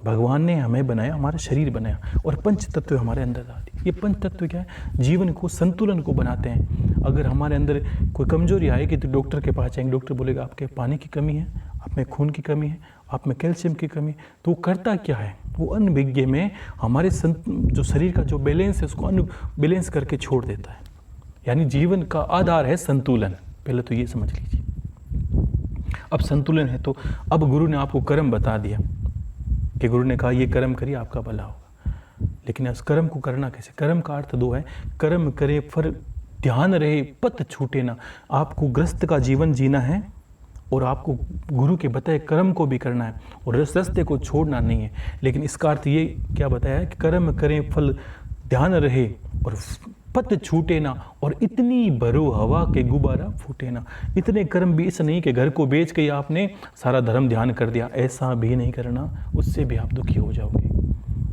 भगवान ने हमें बनाया, हमारा शरीर बनाया, और पंच तत्व हमारे अंदर आते हैं। ये पंच तत्व क्या है, जीवन को, संतुलन को बनाते हैं। अगर हमारे अंदर कोई कमजोरी आएगी तो डॉक्टर के पास जाएंगे, डॉक्टर बोलेगा आपके पानी की कमी है, आप में खून की कमी है, आप में कैल्शियम की कमी है। तो वो करता क्या है, वो अनभिज्ञ में हमारे जो शरीर का जो बैलेंस है उसको अनबैलेंस करके छोड़ देता है। यानी जीवन का आधार है संतुलन। पहले तो ये समझ लीजिए। अब संतुलन है तो अब गुरु ने आपको कर्म बता दिया कि गुरु ने कहा ये कर्म करिए आपका भला होगा। लेकिन उस कर्म को करना कैसे? कर्म का अर्थ 2 है, कर्म करे पर ध्यान रहे, पथ छूटे ना। आपको ग्रस्त का जीवन जीना है और आपको गुरु के बताए कर्म को भी करना है और रास्ते को छोड़ना नहीं है। लेकिन इसका अर्थ ये क्या बताया है कि कर्म करें, फल ध्यान रहे और पथ छूटे ना, और इतनी भरो हवा के गुब्बारा फूटे ना। इतने कर्म भी इस नहीं कि घर को बेच के आपने सारा धर्म ध्यान कर दिया, ऐसा भी नहीं करना, उससे भी आप दुखी हो जाओगे।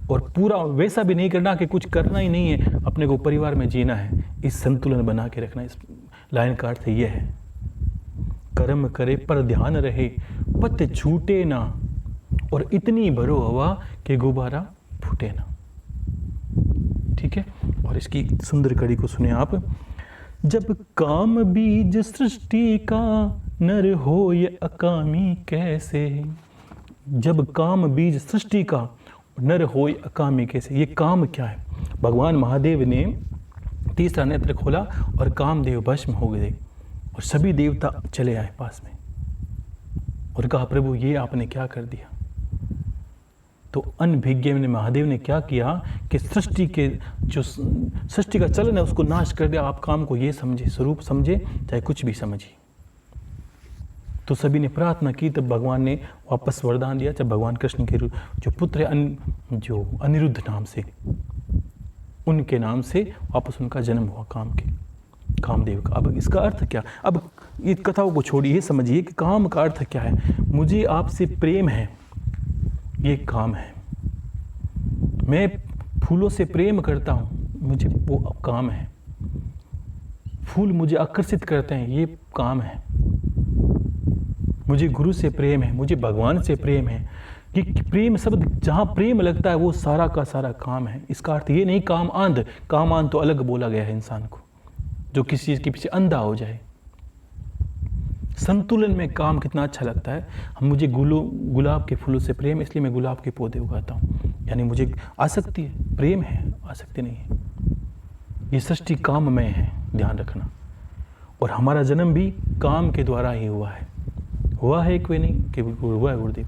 और पूरा वैसा भी नहीं करना कि कुछ करना ही नहीं है, अपने को परिवार में जीना है। इस संतुलन बना के रखना। इस लाइन का अर्थ ये है, कर्म करे पर ध्यान रहे, पथ छूटे ना, और इतनी भरो हवा के गुब्बारा फूटे ना। ठीक है? और इसकी सुंदर कड़ी को सुने आप। जब काम बीज सृष्टि का नर हो ये अकामी कैसे। जब काम बीज सृष्टि का नर हो ये अकामी कैसे। ये काम क्या है? भगवान महादेव ने तीसरा नेत्र खोला और कामदेव भस्म हो गए और सभी देवता चले आए पास में और कहा प्रभु ये आपने क्या कर दिया। तो अनभिज्ञ ने महादेव ने क्या किया कि सृष्टि के जो सृष्टि का चलन है उसको नाश कर दिया। आप काम को ये समझे, स्वरूप समझे, चाहे कुछ भी समझिए। तो सभी ने प्रार्थना की, तब भगवान ने वापस वरदान दिया। जब भगवान कृष्ण के जो पुत्र है जो अनिरुद्ध नाम से, उनके नाम से वापस उनका जन्म हुआ कामदेव का। अब इसका अर्थ क्या? अब ये कथाओं को छोड़िए, ये समझिए कि काम का अर्थ क्या है। मुझे आपसे प्रेम है, ये काम है। मैं फूलों से प्रेम करता हूँ, मुझे वो काम है। फूल मुझे आकर्षित करते हैं, ये काम है। मुझे गुरु से प्रेम है, मुझे भगवान से प्रेम है। ये प्रेम शब्द जहाँ प्रेम लगता है वो सारा का सारा काम है। इसका अर्थ ये नहीं काम आंध तो अलग बोला गया है इंसान को, जो किसी चीज़ के पीछे अंधा हो जाए। संतुलन में काम कितना अच्छा लगता है। मुझे गुलाब के फूलों से प्रेम, इसलिए मैं गुलाब के पौधे उगाता हूँ। यानी मुझे आसक्ति है, प्रेम है, आसक्ति नहीं है। ये सृष्टि काममय है, ध्यान रखना। और हमारा जन्म भी काम के द्वारा ही हुआ है कोई नहीं कि हुआ है गुरुदेव।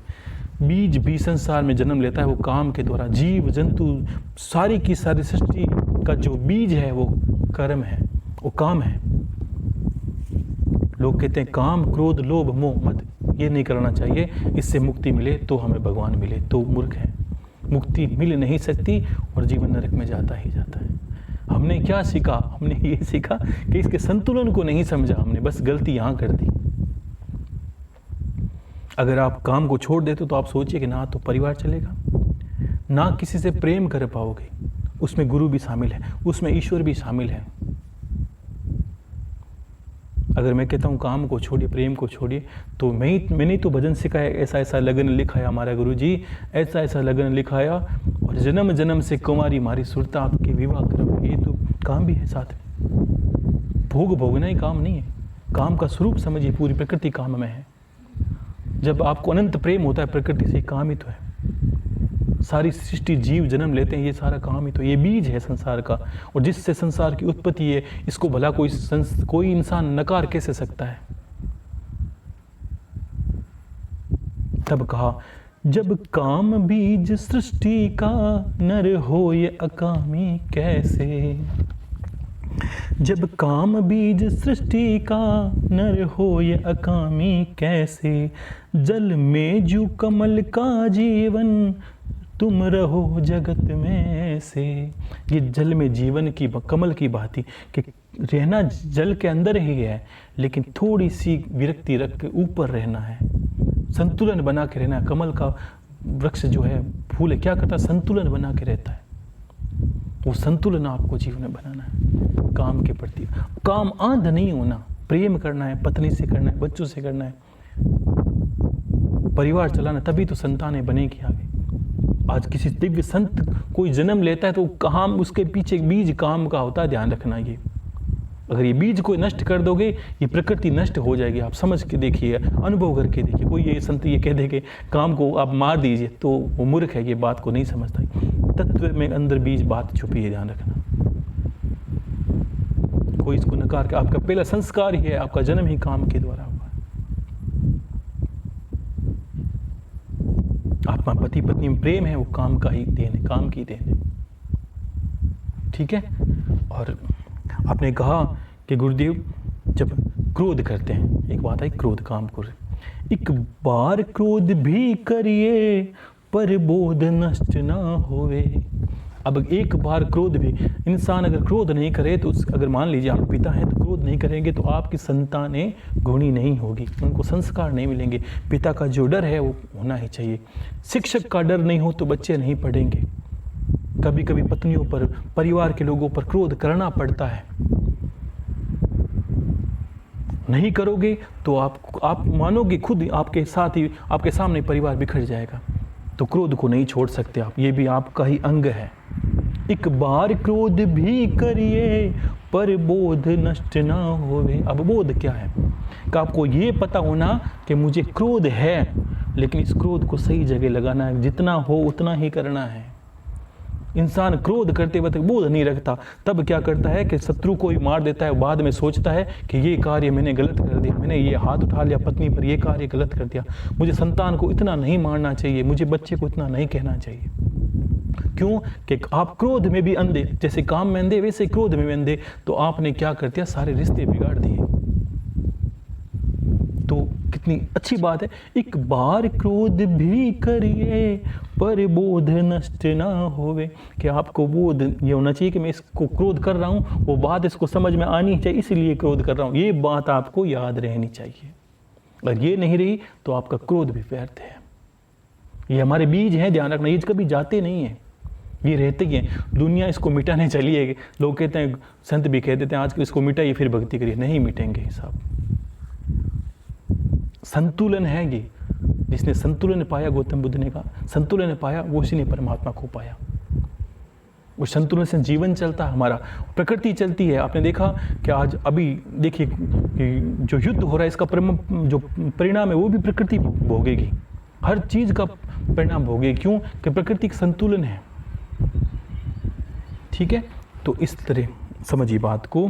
बीज भी संसार में जन्म लेता है वो काम के द्वारा। जीव जंतु सारी की सारी सृष्टि का जो बीज है वो कर्म है, वो काम है। लोग कहते हैं काम क्रोध लोभ मोह मद, ये नहीं करना चाहिए, इससे मुक्ति मिले तो हमें भगवान मिले, तो मूर्ख है। मुक्ति मिल नहीं सकती और जीवन नरक में जाता ही जाता है। हमने क्या सीखा? हमने ये सीखा कि इसके संतुलन को नहीं समझा हमने, बस गलती यहाँ कर दी। अगर आप काम को छोड़ देते तो आप सोचिए कि ना तो परिवार चलेगा, ना किसी से प्रेम कर पाओगे। उसमें गुरु भी शामिल है, उसमें ईश्वर भी शामिल है। अगर मैं कहता हूँ काम को छोड़िए, प्रेम को छोड़िए, तो मैंने तो भजन सिखाया, ऐसा ऐसा लगन लिखाया हमारा गुरु जी, ऐसा ऐसा लगन लिखाया, और जन्म जन्म से कुमारी मारी सुरता आपके विवाह क्रम। ये तो काम भी है साथ में। भोग भोगना ही काम नहीं है। काम का स्वरूप समझिए, पूरी प्रकृति काम में है। जब आपको अनंत प्रेम होता है प्रकृति से, काम ही तो है। सारी सृष्टि जीव जन्म लेते हैं, ये सारा काम ही तो, ये बीज है संसार का। और जिससे संसार की उत्पत्ति है, इसको भला कोई इंसान नकार कैसे सकता है? तब कहा जब काम बीज सृष्टि का नर हो ये अकामी कैसे। जब काम बीज सृष्टि का नर हो ये अकामी कैसे। जल में जू कमल का जीवन तुम रहो जगत में से। ये जल में जीवन की कमल की भांति कि रहना जल के अंदर ही है, लेकिन थोड़ी सी विरक्ति रख के ऊपर रहना है, संतुलन बना के रहना है। कमल का वृक्ष जो है, फूल है, क्या करता है? संतुलन बना के रहता है। वो संतुलन आपको जीवन में बनाना है काम के प्रति। काम आंध नहीं होना, प्रेम करना है, पत्नी से करना है, बच्चों से करना है, परिवार चलाना, तभी तो संतानें बनेगी आगे। आज किसी दिव्य संत कोई जन्म लेता है तो काम, उसके पीछे बीज काम का होता है, ध्यान रखना। ये अगर ये बीज को नष्ट कर दोगे, ये प्रकृति नष्ट हो जाएगी। आप समझ के देखिए, अनुभव करके देखिए। कोई ये संत ये कह दे कि काम को आप मार दीजिए, तो वो मूर्ख है, ये बात को नहीं समझता। तत्व में अंदर बीज बात छुपी है, ध्यान रखना। कोई इसको नकार के, आपका पहला संस्कार ही है, आपका जन्म ही काम के द्वारा हुआ है। आपका पति पत्नी में प्रेम है, वो काम का ही देन है, काम की देन है। ठीक है। और आपने कहा कि गुरुदेव जब क्रोध करते हैं, एक बात है क्रोध, काम क्रोध, एक बार क्रोध भी करिए पर बोध नष्ट ना होवे। अब एक बार क्रोध भी, इंसान अगर क्रोध नहीं करे तो अगर मान लीजिए आप पिता हैं तो क्रोध नहीं करेंगे तो आपकी संतानें गुणी नहीं होगी, उनको संस्कार नहीं मिलेंगे। पिता का जो डर है वो होना ही चाहिए। शिक्षक का डर नहीं हो तो बच्चे नहीं पढ़ेंगे। कभी कभी पत्नियों पर, परिवार के लोगों पर क्रोध करना पड़ता है। नहीं करोगे तो आप मानोगे खुद आपके साथ ही, आपके सामने परिवार बिखर जाएगा। तो क्रोध को नहीं छोड़ सकते आप, ये भी आपका ही अंग है। एक बार क्रोध भी करिए पर बोध नष्ट ना होवे। अब बोध क्या है कि आपको ये पता होना कि मुझे क्रोध है, लेकिन इस क्रोध को सही जगह लगाना है, जितना हो उतना ही करना है। इंसान क्रोध करते वक्त बोध नहीं रखता, तब क्या करता है कि शत्रु को ही मार देता है। बाद में सोचता है कि ये कार्य मैंने गलत कर दिया, मैंने ये हाथ उठा लिया पत्नी पर, ये कार्य गलत कर दिया, मुझे संतान को इतना नहीं मारना चाहिए, मुझे बच्चे को इतना नहीं कहना चाहिए। क्यों? कि आप क्रोध में भी अंधे, जैसे काम में अंधे वैसे क्रोध में भी अंधे। तो आपने क्या कर दिया? सारे रिश्ते बिगाड़ दिए। तो कितनी अच्छी बात है, एक बार क्रोध भी करिए पर बोध नष्ट ना होवे। कि आपको बोध ये होना चाहिए कि मैं इसको क्रोध कर रहा हूँ, वो बात इसको समझ में आनी चाहिए, इसलिए क्रोध कर रहा हूँ। ये बात आपको याद रहनी चाहिए। अगर ये नहीं रही तो आपका क्रोध भी व्यर्थ है। ये हमारे बीज हैं, ध्यान रखना। ये कभी जाते नहीं हैं, ये रहते ही हैं। दुनिया इसको मिटाने चली है। लोग कहते हैं, संत भी कह देते हैं आजकल इसको मिटाइए फिर भक्ति करिए। नहीं मिटेंगे साहब। संतुलन है ये। जिसने संतुलन पाया, गौतम बुद्ध ने कहा संतुलन पाया, वो उसी ने परमात्मा को पाया। उस संतुलन से जीवन चलता है हमारा, प्रकृति चलती है। आपने देखा कि आज अभी देखिए कि जो युद्ध हो रहा है इसका जो परिणाम है वो भी प्रकृति भोगेगी, हर चीज़ का परिणाम भोगेगी। क्यों? कि प्रकृति का संतुलन है। ठीक है, तो इस तरह समझिए बात को।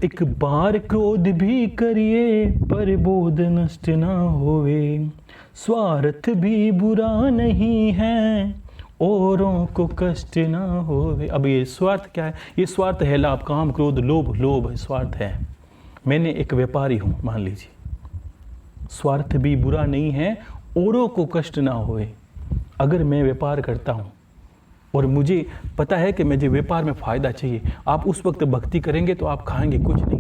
एक बार क्रोध भी करिए पर बोध नष्ट ना होवे, स्वार्थ भी बुरा नहीं है औरों को कष्ट ना होवे। अब ये स्वार्थ क्या है? ये स्वार्थ है लाभ, काम, क्रोध, लोभ। लोभ स्वार्थ है। मैंने एक व्यापारी हूँ मान लीजिए, स्वार्थ भी बुरा नहीं है औरों को कष्ट ना होवे। अगर मैं व्यापार करता हूँ और मुझे पता है कि मुझे व्यापार में फ़ायदा चाहिए, आप उस वक्त भक्ति करेंगे तो आप खाएंगे कुछ नहीं,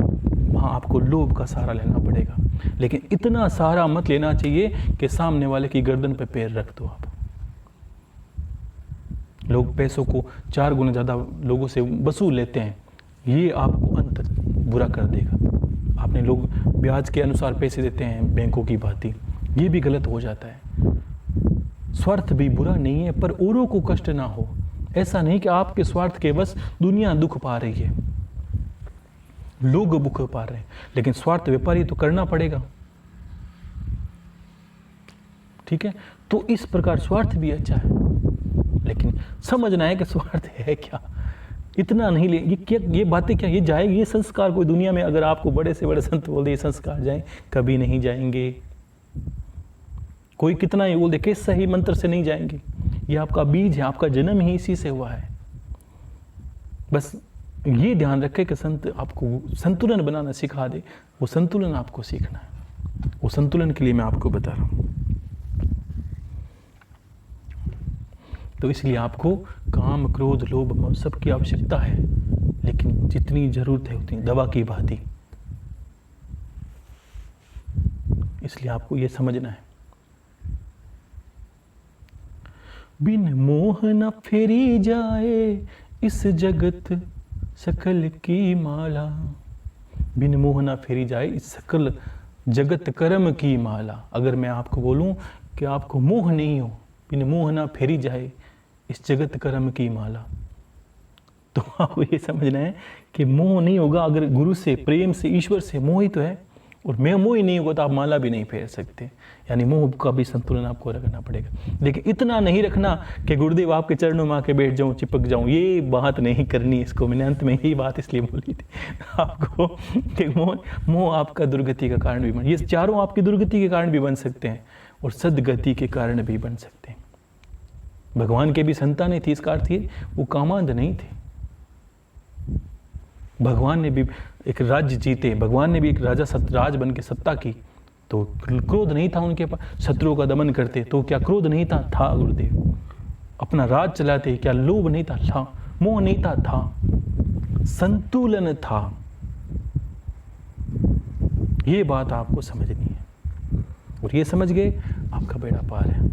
वहाँ आपको लोभ का सहारा लेना पड़ेगा। लेकिन इतना सहारा मत लेना चाहिए कि सामने वाले की गर्दन पे पैर रख दो आप। लोग पैसों को 4 गुना ज़्यादा लोगों से वसूल लेते हैं, ये आपको अंत बुरा कर देगा। आपने लोग ब्याज के अनुसार पैसे देते हैं बैंकों की भांति, ये भी गलत हो जाता है। स्वार्थ भी बुरा नहीं है पर औरों को कष्ट ना हो। ऐसा नहीं कि आपके स्वार्थ के बस दुनिया दुख पा रही है, लोग दुख पा रहे हैं, लेकिन स्वार्थ व्यापारी तो करना पड़ेगा। ठीक है, तो इस प्रकार स्वार्थ भी अच्छा है, लेकिन समझना है कि स्वार्थ है क्या। इतना नहीं ले ये बातें क्या ये जाएगी, ये संस्कार कोई दुनिया में अगर आपको बड़े से बड़े संत बोल दे ये संस्कार जाए, कभी नहीं जाएंगे। कोई कितना ही बोल दे किस सही मंत्र से नहीं जाएंगे। ये आपका बीज है, आपका जन्म ही इसी से हुआ है। बस ये ध्यान रखें कि संत आपको संतुलन बनाना सिखा दे, वो संतुलन आपको सीखना है। वो संतुलन के लिए मैं आपको बता रहा हूँ। तो इसलिए आपको काम, क्रोध, लोभ सबकी आवश्यकता है, लेकिन जितनी जरूरत है उतनी, दवा की भांति। इसलिए आपको ये समझना है। बिन मोह न फेरी जाए इस जगत सकल की माला। बिन मोह न फेरी जाए इस सकल जगत कर्म की माला। अगर मैं आपको बोलूं कि आपको मोह नहीं हो, बिन मोह न फेरी जाए इस जगत कर्म की माला, तो आपको ये समझना है कि मोह नहीं होगा। अगर गुरु से, प्रेम से, ईश्वर से मोहित तो है और मैं मोह ही नहीं होगा तो आप माला भी नहीं फेर सकते। यानी मोह का भी संतुलन आपको रखना पड़ेगा। लेकिन इतना नहीं रखना कि गुरुदेव आपके चरणों में आके बैठ जाऊं, चिपक जाऊं, ये बात नहीं करनी। इसको मैंने अंत में यही बात इसलिए बोली थी आपको कि मोह आपका दुर्गति का कारण भी बन, ये चारों आपकी दुर्गति के कारण भी बन सकते हैं और सदगति के कारण भी बन सकते हैं। भगवान के भी संतानें थी, इसका अर्थ ये वो कामांध नहीं थे। भगवान ने भी एक राज्य जीते, भगवान ने भी एक राज बन के सत्ता की, तो क्रोध नहीं था उनके पास। शत्रुओं का दमन करते तो क्या क्रोध नहीं था? था गुरुदेव। अपना राज चलाते क्या लोभ नहीं था? था। मोह नहीं था? था। संतुलन था। ये बात आपको समझनी है और ये समझ गए आपका बेड़ा पार है।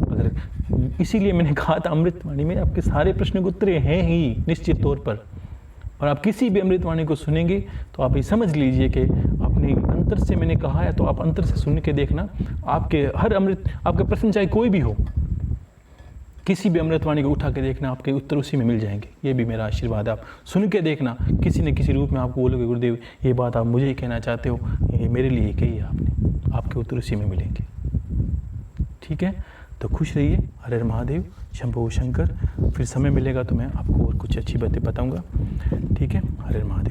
अगर इसीलिए मैंने कहा था अमृतवाणी में आपके सारे प्रश्न के उत्तर हैं ही निश्चित तौर पर। और आप किसी भी अमृतवाणी को सुनेंगे तो आप ये समझ लीजिए कि अपने अंतर से मैंने कहा है, तो आप अंतर से सुन के देखना। आपके हर आपका प्रश्न चाहे कोई भी हो, किसी भी अमृतवाणी को उठा के देखना, आपके उत्तर उसी में मिल जाएंगे। ये भी मेरा आशीर्वाद है। आप सुन के देखना, किसी न किसी रूप में आपको बोलोगे गुरुदेव ये बात आप मुझे ही कहना चाहते हो, ये मेरे लिए कही है आपने, आपके उत्तर उसी में मिलेंगे। ठीक है, तो खुश रहिए। हर हर महादेव, शंभो शंकर। फिर समय मिलेगा तो मैं आपको और कुछ अच्छी बातें बताऊंगा। ठीक है, हर हर महादेव।